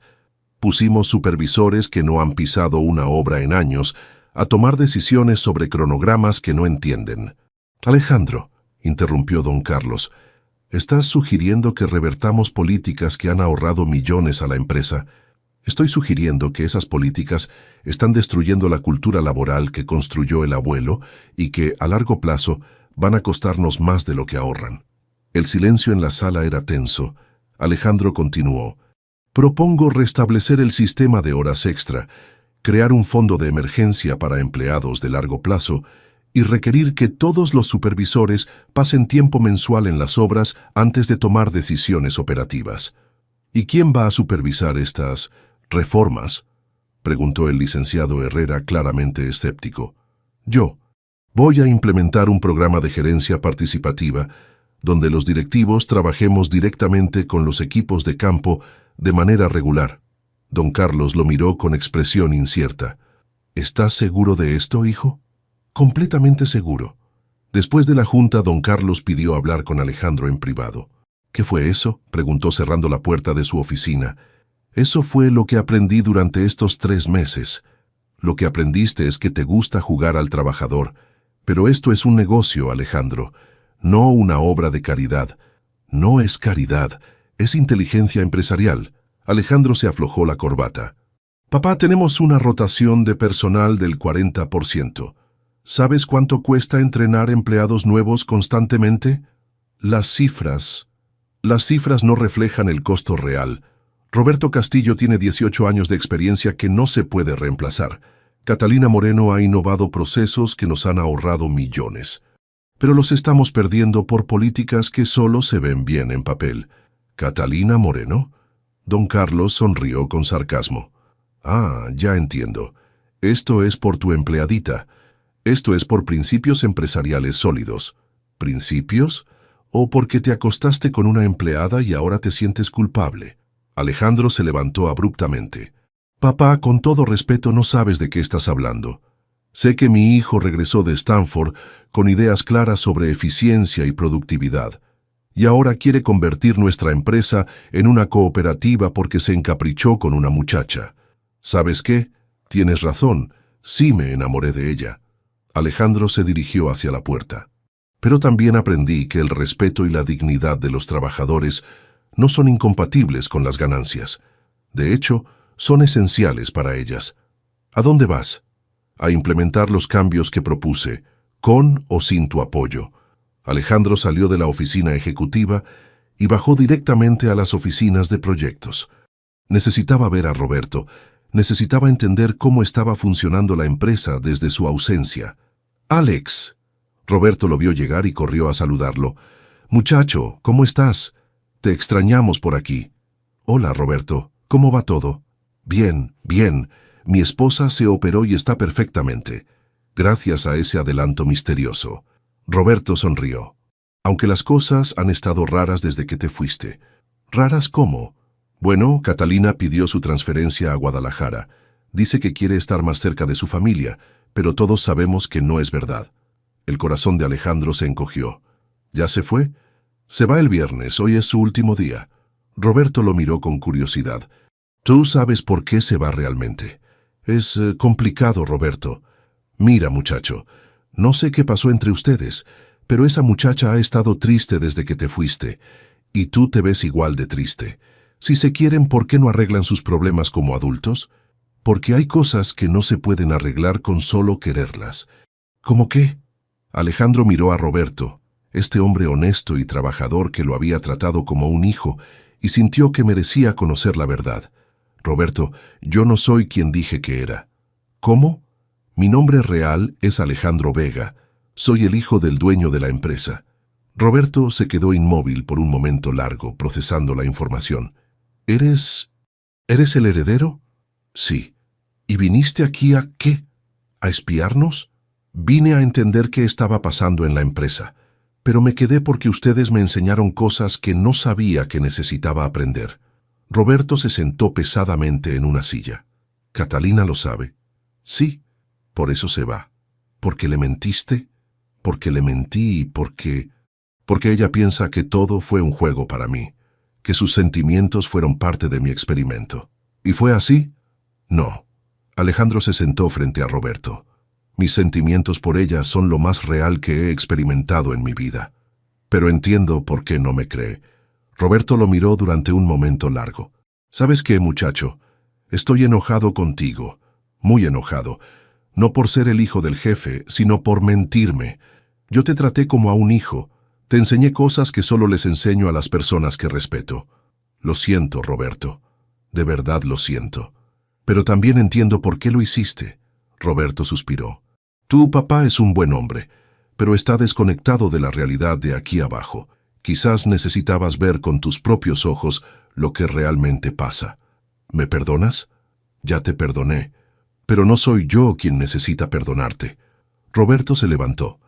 A: Pusimos supervisores que no han pisado una obra en años a tomar decisiones sobre cronogramas que no entienden». «Alejandro», interrumpió don Carlos, «¿estás sugiriendo que revertamos políticas que han ahorrado millones a la empresa?» «Estoy sugiriendo que esas políticas están destruyendo la cultura laboral que construyó el abuelo y que, a largo plazo, van a costarnos más de lo que ahorran». El silencio en la sala era tenso. Alejandro continuó. «Propongo restablecer el sistema de horas extra, crear un fondo de emergencia para empleados de largo plazo y requerir que todos los supervisores pasen tiempo mensual en las obras antes de tomar decisiones operativas». «¿Y quién va a supervisar estas reformas?», preguntó el licenciado Herrera claramente escéptico. «Yo. Voy a implementar un programa de gerencia participativa donde los directivos trabajemos directamente con los equipos de campo de manera regular». Don Carlos lo miró con expresión incierta. «¿Estás seguro de esto, hijo?» «Completamente seguro». Después de la junta, don Carlos pidió hablar con Alejandro en privado. «¿Qué fue eso?», preguntó cerrando la puerta de su oficina. «Eso fue lo que aprendí durante estos 3 meses. Lo que aprendiste es que te gusta jugar al trabajador. Pero esto es un negocio, Alejandro, no una obra de caridad. No es caridad, es inteligencia empresarial». Alejandro se aflojó la corbata. «Papá, tenemos una rotación de personal del 40%. ¿Sabes cuánto cuesta entrenar empleados nuevos constantemente? Las cifras no reflejan el costo real. Roberto Castillo tiene 18 años de experiencia que no se puede reemplazar. Catalina Moreno ha innovado procesos que nos han ahorrado millones. Pero los estamos perdiendo por políticas que solo se ven bien en papel». «¿Catalina Moreno?». Don Carlos sonrió con sarcasmo. «Ah, ya entiendo. Esto es por tu empleadita. Esto es por principios empresariales sólidos. ¿Principios? ¿O porque te acostaste con una empleada y ahora te sientes culpable? Alejandro se levantó abruptamente. Papá, con todo respeto, no sabes de qué estás hablando. Sé que mi hijo regresó de Stanford con ideas claras sobre eficiencia y productividad, y ahora quiere convertir nuestra empresa en una cooperativa porque se encaprichó con una muchacha. ¿Sabes qué? Tienes razón, sí me enamoré de ella. Alejandro se dirigió hacia la puerta. Pero también aprendí que el respeto y la dignidad de los trabajadores no son incompatibles con las ganancias. De hecho, son esenciales para ellas. ¿A dónde vas? A implementar los cambios que propuse, con o sin tu apoyo. Alejandro salió de la oficina ejecutiva y bajó directamente a las oficinas de proyectos. Necesitaba ver a Roberto, necesitaba entender cómo estaba funcionando la empresa desde su ausencia. ¡Alex! Roberto lo vio llegar y corrió a saludarlo. «Muchacho, ¿cómo estás? Te extrañamos por aquí». «Hola, Roberto. ¿Cómo va todo?» «Bien, bien. Mi esposa se operó y está perfectamente. Gracias a ese adelanto misterioso». Roberto sonrió. «Aunque las cosas han estado raras desde que te fuiste». «¿Raras cómo?» «Bueno, Catalina pidió su transferencia a Guadalajara. Dice que quiere estar más cerca de su familia, pero todos sabemos que no es verdad». El corazón de Alejandro se encogió. ¿Ya se fue? Se va el viernes, hoy es su último día. Roberto lo miró con curiosidad. ¿Tú sabes por qué se va realmente? Es complicado, Roberto. Mira, muchacho, no sé qué pasó entre ustedes, pero esa muchacha ha estado triste desde que te fuiste, y tú te ves igual de triste. Si se quieren, ¿por qué no arreglan sus problemas como adultos? Porque hay cosas que no se pueden arreglar con solo quererlas. ¿Cómo qué? Alejandro miró a Roberto, este hombre honesto y trabajador que lo había tratado como un hijo, y sintió que merecía conocer la verdad. «Roberto, yo no soy quien dije que era». «¿Cómo?» «Mi nombre real es Alejandro Vega. Soy el hijo del dueño de la empresa». Roberto se quedó inmóvil por un momento largo, procesando la información. ¿Eres el heredero?» «Sí». «¿Y viniste aquí a qué? ¿A espiarnos?» «Vine a entender qué estaba pasando en la empresa, pero me quedé porque ustedes me enseñaron cosas que no sabía que necesitaba aprender». Roberto se sentó pesadamente en una silla. «¿Catalina lo sabe?» «Sí, por eso se va». «¿Porque le mentiste?» «Porque le mentí y porque ella piensa que todo fue un juego para mí, que sus sentimientos fueron parte de mi experimento». «¿Y fue así?» «No». Alejandro se sentó frente a Roberto. «Mis sentimientos por ella son lo más real que he experimentado en mi vida. Pero entiendo por qué no me cree». Roberto lo miró durante un momento largo. «¿Sabes qué, muchacho? Estoy enojado contigo, muy enojado. No por ser el hijo del jefe, sino por mentirme. Yo te traté como a un hijo. Te enseñé cosas que solo les enseño a las personas que respeto. Lo siento, Roberto. De verdad lo siento. Pero también entiendo por qué lo hiciste». Roberto suspiró. «Tu papá es un buen hombre, pero está desconectado de la realidad de aquí abajo. Quizás necesitabas ver con tus propios ojos lo que realmente pasa. ¿Me perdonas?» «Ya te perdoné, pero no soy yo quien necesita perdonarte». Roberto se levantó.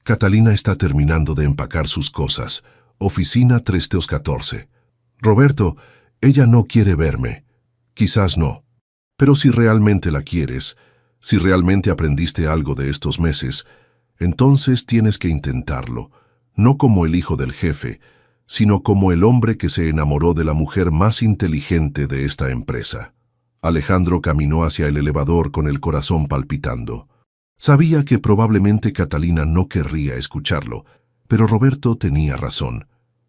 A: «Catalina está terminando de empacar sus cosas. Oficina 314. Roberto, ella no quiere verme. Quizás no. Pero si realmente la quieres, si realmente aprendiste algo de estos meses, entonces tienes que intentarlo, no como el hijo del jefe, sino como el hombre que se enamoró de la mujer más inteligente de esta empresa». Alejandro caminó hacia el elevador con el corazón palpitando. Sabía que probablemente Catalina no querría escucharlo, pero Roberto tenía razón.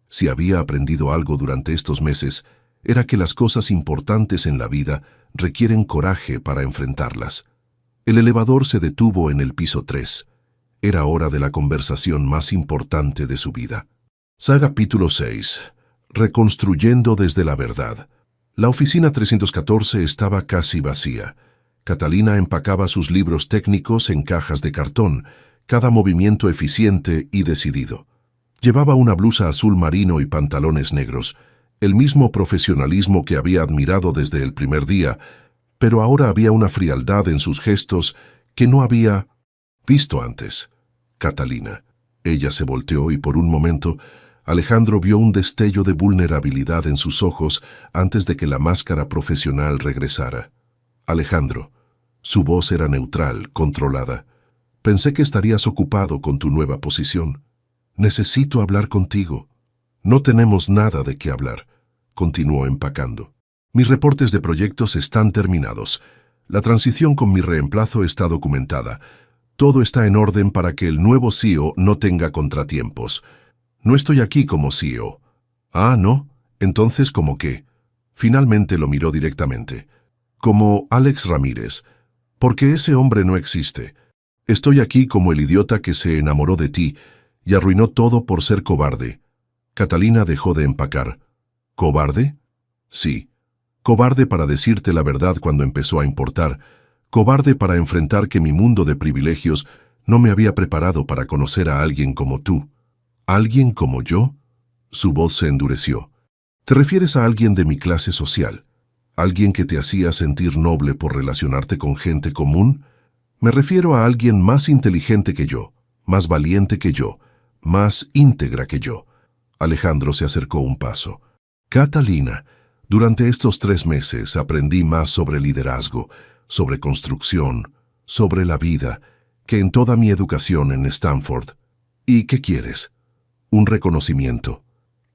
A: Si había aprendido algo durante estos meses, era que las cosas importantes en la vida requieren coraje para enfrentarlas. El elevador se detuvo en el piso 3. Era hora de la conversación más importante de su vida. Capítulo 6. Reconstruyendo desde la verdad. La oficina 314 estaba casi vacía. Catalina empacaba sus libros técnicos en cajas de cartón, cada movimiento eficiente y decidido. Llevaba una blusa azul marino y pantalones negros, el mismo profesionalismo que había admirado desde el primer día, pero ahora había una frialdad en sus gestos que no había Visto antes. Catalina. Ella se volteó y por un momento Alejandro vio un destello de vulnerabilidad en sus ojos antes de que la máscara profesional regresara. Alejandro. Su voz era neutral, controlada. Pensé que estarías ocupado con tu nueva posición. Necesito hablar contigo. No tenemos nada de qué hablar. Continuó empacando. Mis reportes de proyectos están terminados. La transición con mi reemplazo está documentada. Todo está en orden para que el nuevo CEO no tenga contratiempos. No estoy aquí como CEO. Ah, ¿no? Entonces, ¿cómo qué? Finalmente lo miró directamente. Como Alex Ramírez. Porque ese hombre no existe. Estoy aquí como el idiota que se enamoró de ti y arruinó todo por ser cobarde. Catalina dejó de empacar. ¿Cobarde? Sí. Cobarde para decirte la verdad cuando empezó a importar. Cobarde para enfrentar que mi mundo de privilegios no me había preparado para conocer a alguien como tú. ¿Alguien como yo? Su voz se endureció. ¿Te refieres a alguien de mi clase social? ¿Alguien que te hacía sentir noble por relacionarte con gente común? Me refiero a alguien más inteligente que yo, más valiente que yo, más íntegra que yo. Alejandro se acercó un paso. Catalina, durante estos 3 meses aprendí más sobre liderazgo, sobre construcción, sobre la vida, que en toda mi educación en Stanford. ¿Y qué quieres? Un reconocimiento.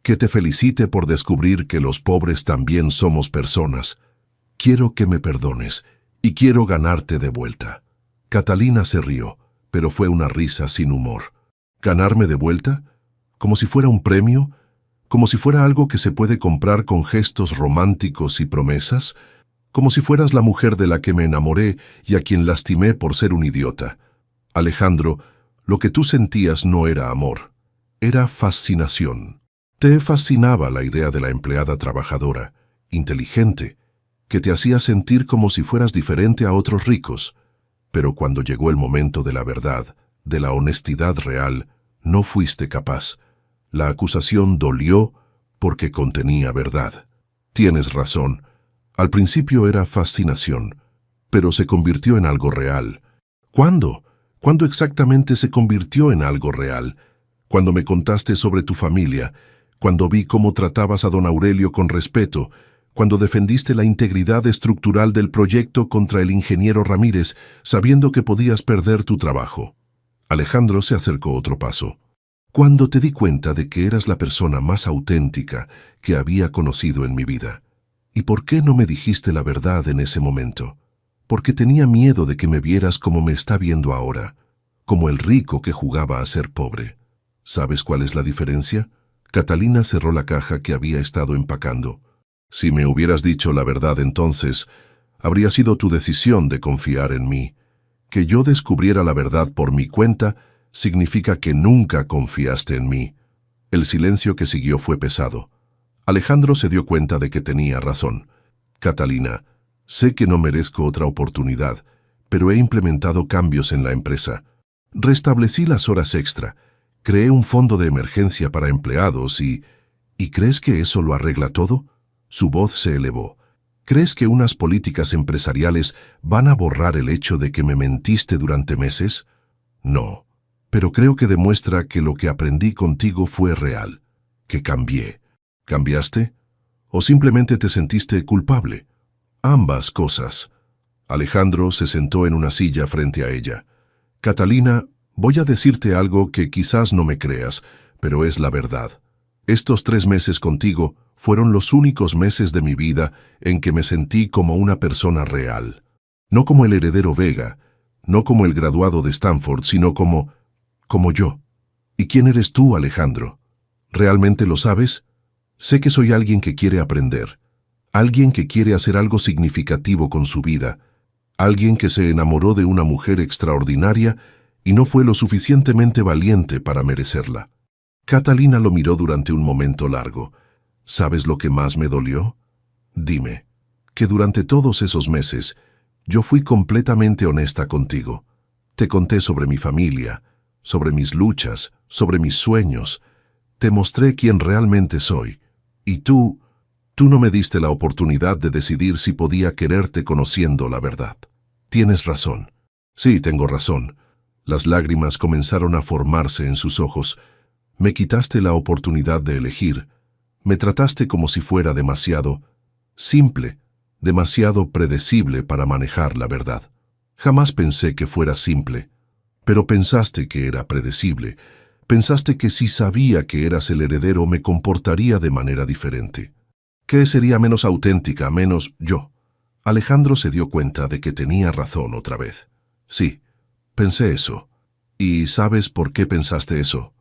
A: Que te felicite por descubrir que los pobres también somos personas. Quiero que me perdones y quiero ganarte de vuelta. Catalina se rió, pero fue una risa sin humor. ¿Ganarme de vuelta? ¿Como si fuera un premio? ¿Como si fuera algo que se puede comprar con gestos románticos y promesas? ¿Como si fueras la mujer de la que me enamoré y a quien lastimé por ser un idiota? Alejandro, lo que tú sentías no era amor, era fascinación. Te fascinaba la idea de la empleada trabajadora, inteligente, que te hacía sentir como si fueras diferente a otros ricos. Pero cuando llegó el momento de la verdad, de la honestidad real, no fuiste capaz. La acusación dolió porque contenía verdad. Tienes razón. Al principio era fascinación, pero se convirtió en algo real. ¿Cuándo? ¿Cuándo exactamente se convirtió en algo real? Cuando me contaste sobre tu familia, cuando vi cómo tratabas a don Aurelio con respeto, cuando defendiste la integridad estructural del proyecto contra el ingeniero Ramírez, sabiendo que podías perder tu trabajo. Alejandro se acercó otro paso. Cuando te di cuenta de que eras la persona más auténtica que había conocido en mi vida. ¿Y por qué no me dijiste la verdad en ese momento? Porque tenía miedo de que me vieras como me está viendo ahora, como el rico que jugaba a ser pobre. ¿Sabes cuál es la diferencia? Catalina cerró la caja que había estado empacando. Si me hubieras dicho la verdad entonces, habría sido tu decisión de confiar en mí. Que yo descubriera la verdad por mi cuenta significa que nunca confiaste en mí. El silencio que siguió fue pesado. Alejandro se dio cuenta de que tenía razón. Catalina, sé que no merezco otra oportunidad, pero he implementado cambios en la empresa. Restablecí las horas extra, creé un fondo de emergencia para empleados y... ¿Y crees que eso lo arregla todo? Su voz se elevó. ¿Crees que unas políticas empresariales van a borrar el hecho de que me mentiste durante meses? No, pero creo que demuestra que lo que aprendí contigo fue real, que cambié. ¿Cambiaste? ¿O simplemente te sentiste culpable? Ambas cosas. Alejandro se sentó en una silla frente a ella. Catalina, voy a decirte algo que quizás no me creas, pero es la verdad. Estos 3 meses contigo fueron los únicos meses de mi vida en que me sentí como una persona real. No como el heredero Vega, no como el graduado de Stanford, sino como yo. ¿Y quién eres tú, Alejandro? ¿Realmente lo sabes? Sé que soy alguien que quiere aprender, alguien que quiere hacer algo significativo con su vida, alguien que se enamoró de una mujer extraordinaria y no fue lo suficientemente valiente para merecerla. Catalina lo miró durante un momento largo. ¿Sabes lo que más me dolió? Dime, que durante todos esos meses yo fui completamente honesta contigo. Te conté sobre mi familia, sobre mis luchas, sobre mis sueños. Te mostré quién realmente soy. Y tú no me diste la oportunidad de decidir si podía quererte conociendo la verdad. Tienes razón. Sí, tengo razón. Las lágrimas comenzaron a formarse en sus ojos. Me quitaste la oportunidad de elegir. Me trataste como si fuera demasiado simple, demasiado predecible para manejar la verdad. Jamás pensé que fuera simple, pero pensaste que era predecible. Pensaste que si sabía que eras el heredero me comportaría de manera diferente. Que sería menos auténtica, menos yo. Alejandro se dio cuenta de que tenía razón otra vez. Sí, pensé eso. ¿Y sabes por qué pensaste eso?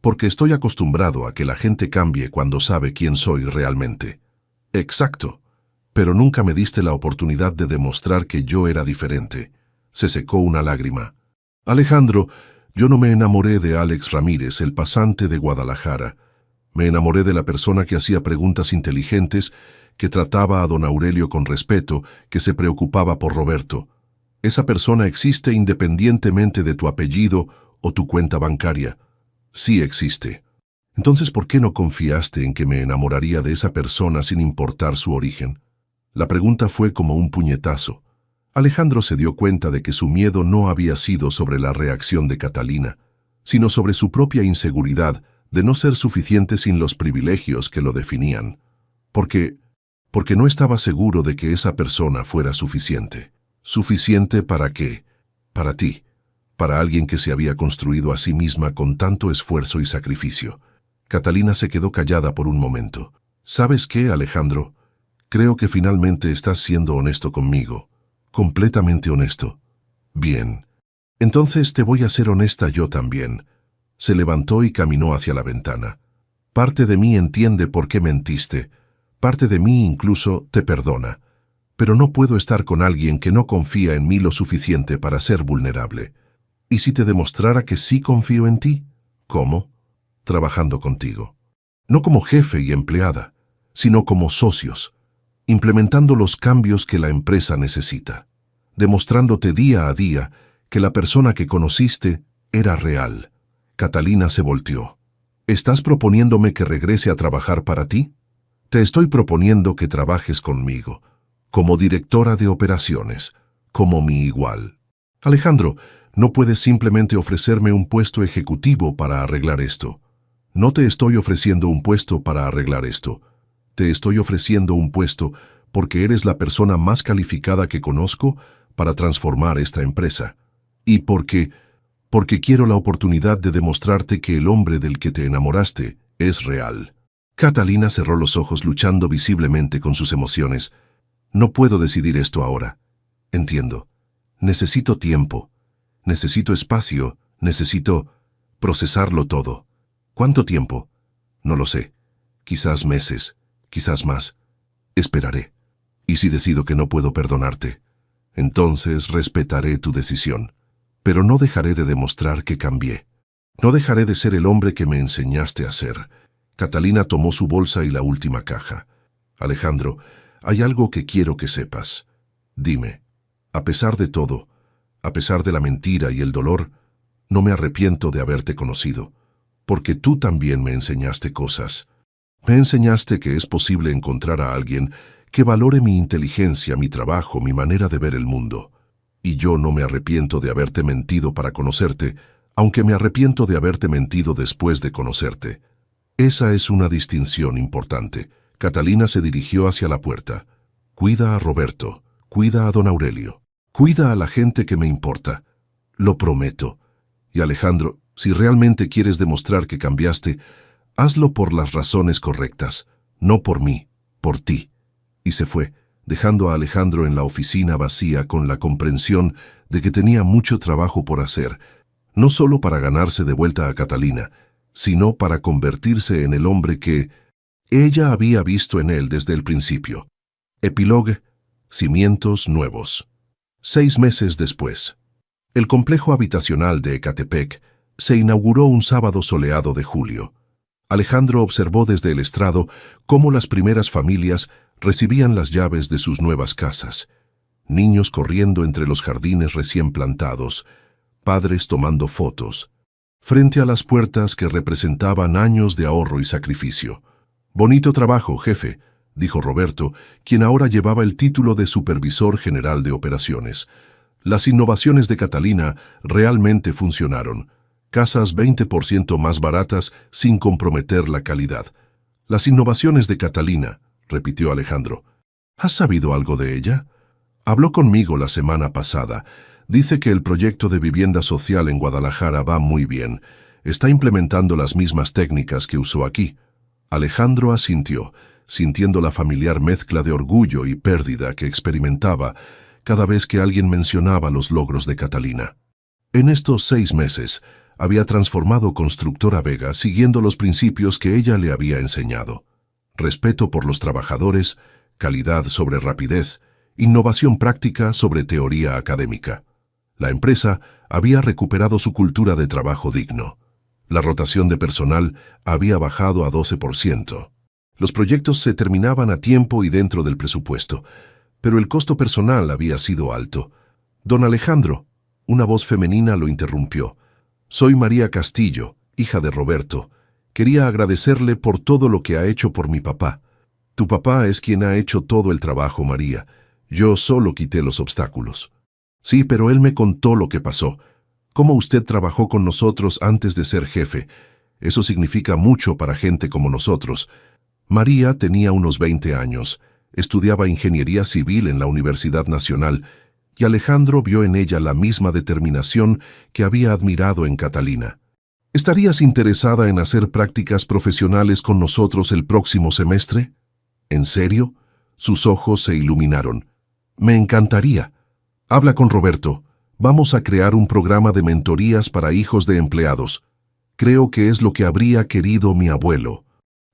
A: Porque estoy acostumbrado a que la gente cambie cuando sabe quién soy realmente. Exacto. Pero nunca me diste la oportunidad de demostrar que yo era diferente. Se secó una lágrima. Alejandro, yo no me enamoré de Alex Ramírez, el pasante de Guadalajara. Me enamoré de la persona que hacía preguntas inteligentes, que trataba a don Aurelio con respeto, que se preocupaba por Roberto. Esa persona existe independientemente de tu apellido o tu cuenta bancaria. Sí existe. Entonces, ¿por qué no confiaste en que me enamoraría de esa persona sin importar su origen? La pregunta fue como un puñetazo. Alejandro se dio cuenta de que su miedo no había sido sobre la reacción de Catalina, sino sobre su propia inseguridad de no ser suficiente sin los privilegios que lo definían. Porque no estaba seguro de que esa persona fuera suficiente. ¿Suficiente para qué? Para ti. Para alguien que se había construido a sí misma con tanto esfuerzo y sacrificio. Catalina se quedó callada por un momento. ¿Sabes qué, Alejandro? Creo que finalmente estás siendo honesto conmigo. Completamente honesto. Bien. Entonces te voy a ser honesta yo también. Se levantó y caminó hacia la ventana. Parte de mí entiende por qué mentiste. Parte de mí incluso te perdona. Pero no puedo estar con alguien que no confía en mí lo suficiente para ser vulnerable. ¿Y si te demostrara que sí confío en ti? ¿Cómo? Trabajando contigo. No como jefe y empleada, sino como socios, implementando los cambios que la empresa necesita, demostrándote día a día que la persona que conociste era real. Catalina se volteó. ¿Estás proponiéndome que regrese a trabajar para ti? Te estoy proponiendo que trabajes conmigo, como directora de operaciones, como mi igual. Alejandro, no puedes simplemente ofrecerme un puesto ejecutivo para arreglar esto. No te estoy ofreciendo un puesto para arreglar esto. Te estoy ofreciendo un puesto porque eres la persona más calificada que conozco para transformar esta empresa. Y porque quiero la oportunidad de demostrarte que el hombre del que te enamoraste es real. Catalina cerró los ojos luchando visiblemente con sus emociones. No puedo decidir esto ahora. Entiendo. Necesito tiempo. Necesito espacio. Necesito procesarlo todo. ¿Cuánto tiempo? No lo sé. Quizás meses. Quizás más. Esperaré. ¿Y si decido que no puedo perdonarte? Entonces respetaré tu decisión. Pero no dejaré de demostrar que cambié. No dejaré de ser el hombre que me enseñaste a ser. Catalina tomó su bolsa y la última caja. Alejandro, hay algo que quiero que sepas. Dime, a pesar de todo, a pesar de la mentira y el dolor, no me arrepiento de haberte conocido, porque tú también me enseñaste cosas. Me enseñaste que es posible encontrar a alguien que valore mi inteligencia, mi trabajo, mi manera de ver el mundo. Y yo no me arrepiento de haberte mentido para conocerte, aunque me arrepiento de haberte mentido después de conocerte. Esa es una distinción importante. Catalina se dirigió hacia la puerta. Cuida a Roberto, cuida a don Aurelio, cuida a la gente que me importa. Lo prometo. Y Alejandro, si realmente quieres demostrar que cambiaste, hazlo por las razones correctas, no por mí, por ti. Y se fue, dejando a Alejandro en la oficina vacía con la comprensión de que tenía mucho trabajo por hacer, no solo para ganarse de vuelta a Catalina, sino para convertirse en el hombre que ella había visto en él desde el principio. Epílogo, cimientos nuevos. 6 meses después. El complejo habitacional de Ecatepec se inauguró un sábado soleado de julio. Alejandro observó desde el estrado cómo las primeras familias recibían las llaves de sus nuevas casas. Niños corriendo entre los jardines recién plantados, padres tomando fotos, frente a las puertas que representaban años de ahorro y sacrificio. «Bonito trabajo, jefe», dijo Roberto, quien ahora llevaba el título de supervisor general de operaciones. Las innovaciones de Catalina realmente funcionaron. Casas 20% más baratas sin comprometer la calidad. Las innovaciones de Catalina, repitió Alejandro. ¿Has sabido algo de ella? Habló conmigo la semana pasada. Dice que el proyecto de vivienda social en Guadalajara va muy bien. Está implementando las mismas técnicas que usó aquí. Alejandro asintió, sintiendo la familiar mezcla de orgullo y pérdida que experimentaba cada vez que alguien mencionaba los logros de Catalina. En estos 6 meses, había transformado Constructora Vega siguiendo los principios que ella le había enseñado. Respeto por los trabajadores, calidad sobre rapidez, innovación práctica sobre teoría académica. La empresa había recuperado su cultura de trabajo digno. La rotación de personal había bajado a 12%. Los proyectos se terminaban a tiempo y dentro del presupuesto, pero el costo personal había sido alto. Don Alejandro, una voz femenina lo interrumpió. Soy María Castillo, hija de Roberto. Quería agradecerle por todo lo que ha hecho por mi papá. Tu papá es quien ha hecho todo el trabajo, María. Yo solo quité los obstáculos. Sí, pero él me contó lo que pasó. Cómo usted trabajó con nosotros antes de ser jefe. Eso significa mucho para gente como nosotros. María tenía unos 20 años. Estudiaba ingeniería civil en la Universidad Nacional y Alejandro vio en ella la misma determinación que había admirado en Catalina. ¿Estarías interesada en hacer prácticas profesionales con nosotros el próximo semestre? ¿En serio? Sus ojos se iluminaron. Me encantaría. Habla con Roberto. Vamos a crear un programa de mentorías para hijos de empleados. Creo que es lo que habría querido mi abuelo.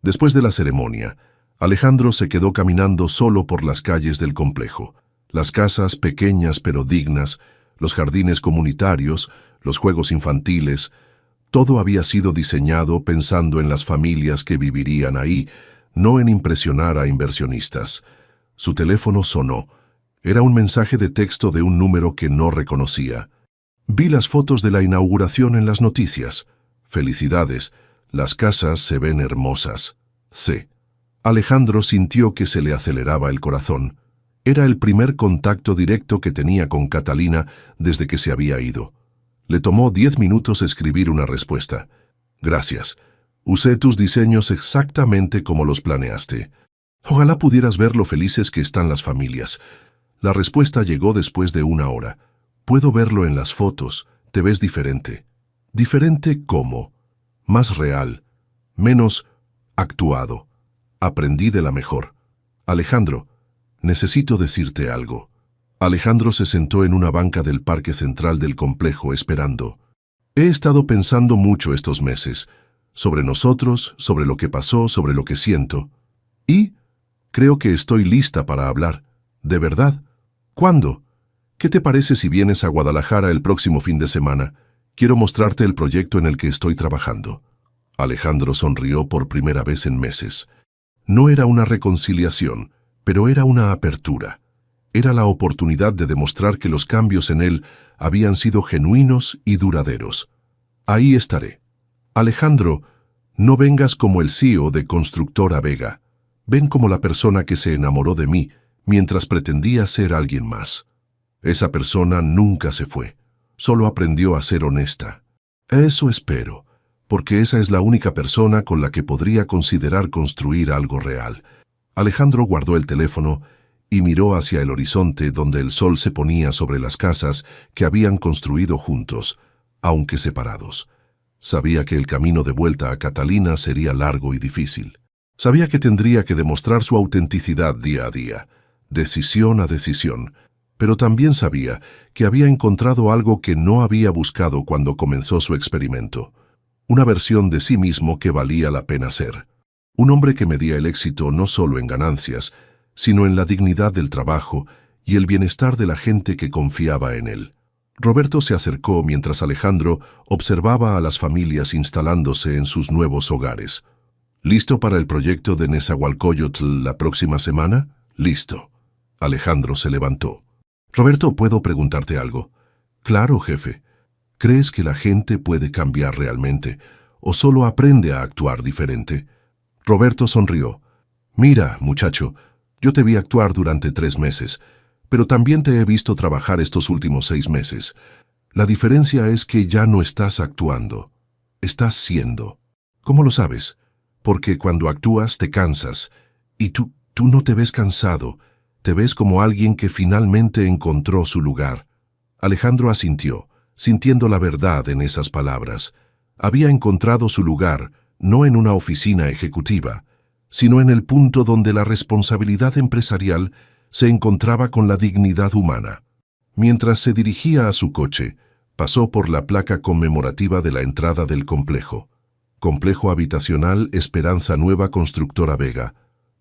A: Después de la ceremonia, Alejandro se quedó caminando solo por las calles del complejo. Las casas pequeñas pero dignas, los jardines comunitarios, los juegos infantiles, todo había sido diseñado pensando en las familias que vivirían ahí, no en impresionar a inversionistas. Su teléfono sonó. Era un mensaje de texto de un número que no reconocía. Vi las fotos de la inauguración en las noticias. Felicidades, las casas se ven hermosas. Sí. Alejandro sintió que se le aceleraba el corazón. Era el primer contacto directo que tenía con Catalina desde que se había ido. Le tomó 10 minutos escribir una respuesta. Gracias. Usé tus diseños exactamente como los planeaste. Ojalá pudieras ver lo felices que están las familias. La respuesta llegó después de 1 hora. Puedo verlo en las fotos. Te ves diferente. ¿Diferente cómo? Más real. Menos actuado. Aprendí de la mejor. Alejandro, necesito decirte algo. Alejandro se sentó en una banca del parque central del complejo esperando. He estado pensando mucho estos meses. Sobre nosotros, sobre lo que pasó, sobre lo que siento. Y creo que estoy lista para hablar. ¿De verdad? ¿Cuándo? ¿Qué te parece si vienes a Guadalajara el próximo fin de semana? Quiero mostrarte el proyecto en el que estoy trabajando. Alejandro sonrió por primera vez en meses. No era una reconciliación, pero era una apertura. Era la oportunidad de demostrar que los cambios en él habían sido genuinos y duraderos. Ahí estaré. Alejandro, no vengas como el CEO de Constructora Vega. Ven como la persona que se enamoró de mí mientras pretendía ser alguien más. Esa persona nunca se fue. Solo aprendió a ser honesta. Eso espero, porque esa es la única persona con la que podría considerar construir algo real. Alejandro guardó el teléfono y miró hacia el horizonte donde el sol se ponía sobre las casas que habían construido juntos, aunque separados. Sabía que el camino de vuelta a Catalina sería largo y difícil. Sabía que tendría que demostrar su autenticidad día a día, decisión a decisión, pero también sabía que había encontrado algo que no había buscado cuando comenzó su experimento. Una versión de sí mismo que valía la pena ser. Un hombre que medía el éxito no solo en ganancias, sino en la dignidad del trabajo y el bienestar de la gente que confiaba en él. Roberto se acercó mientras Alejandro observaba a las familias instalándose en sus nuevos hogares. ¿Listo para el proyecto de Nezahualcóyotl la próxima semana? Listo. Alejandro se levantó. Roberto, ¿puedo preguntarte algo? Claro, jefe. ¿Crees que la gente puede cambiar realmente o solo aprende a actuar diferente? Roberto sonrió. Mira, muchacho, yo te vi actuar durante 3 meses, pero también te he visto trabajar estos últimos 6 meses. La diferencia es que ya no estás actuando, estás siendo. ¿Cómo lo sabes? Porque cuando actúas te cansas, y tú no te ves cansado, te ves como alguien que finalmente encontró su lugar. Alejandro asintió, sintiendo la verdad en esas palabras. Había encontrado su lugar, no en una oficina ejecutiva, sino en el punto donde la responsabilidad empresarial se encontraba con la dignidad humana. Mientras se dirigía a su coche, pasó por la placa conmemorativa de la entrada del complejo. Complejo Habitacional Esperanza Nueva Constructora Vega.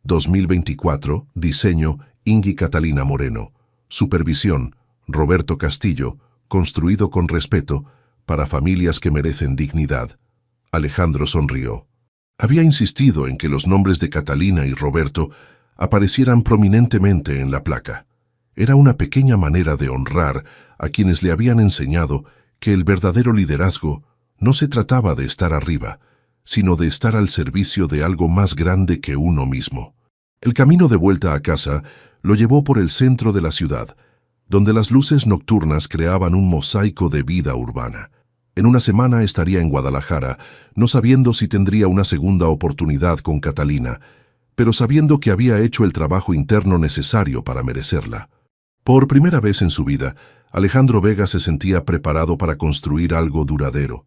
A: 2024, diseño, Ingui Catalina Moreno. Supervisión, Roberto Castillo, construido con respeto, para familias que merecen dignidad. Alejandro sonrió. Había insistido en que los nombres de Catalina y Roberto aparecieran prominentemente en la placa. Era una pequeña manera de honrar a quienes le habían enseñado que el verdadero liderazgo no se trataba de estar arriba, sino de estar al servicio de algo más grande que uno mismo. El camino de vuelta a casa lo llevó por el centro de la ciudad, donde las luces nocturnas creaban un mosaico de vida urbana. En una semana estaría en Guadalajara, no sabiendo si tendría una segunda oportunidad con Catalina, pero sabiendo que había hecho el trabajo interno necesario para merecerla. Por primera vez en su vida, Alejandro Vega se sentía preparado para construir algo duradero.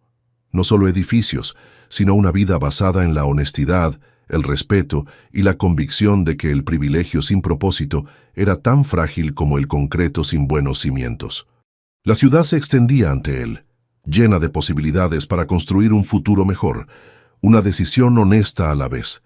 A: No solo edificios, sino una vida basada en la honestidad, el respeto y la convicción de que el privilegio sin propósito era tan frágil como el concreto sin buenos cimientos. La ciudad se extendía ante él, llena de posibilidades para construir un futuro mejor, una decisión honesta a la vez.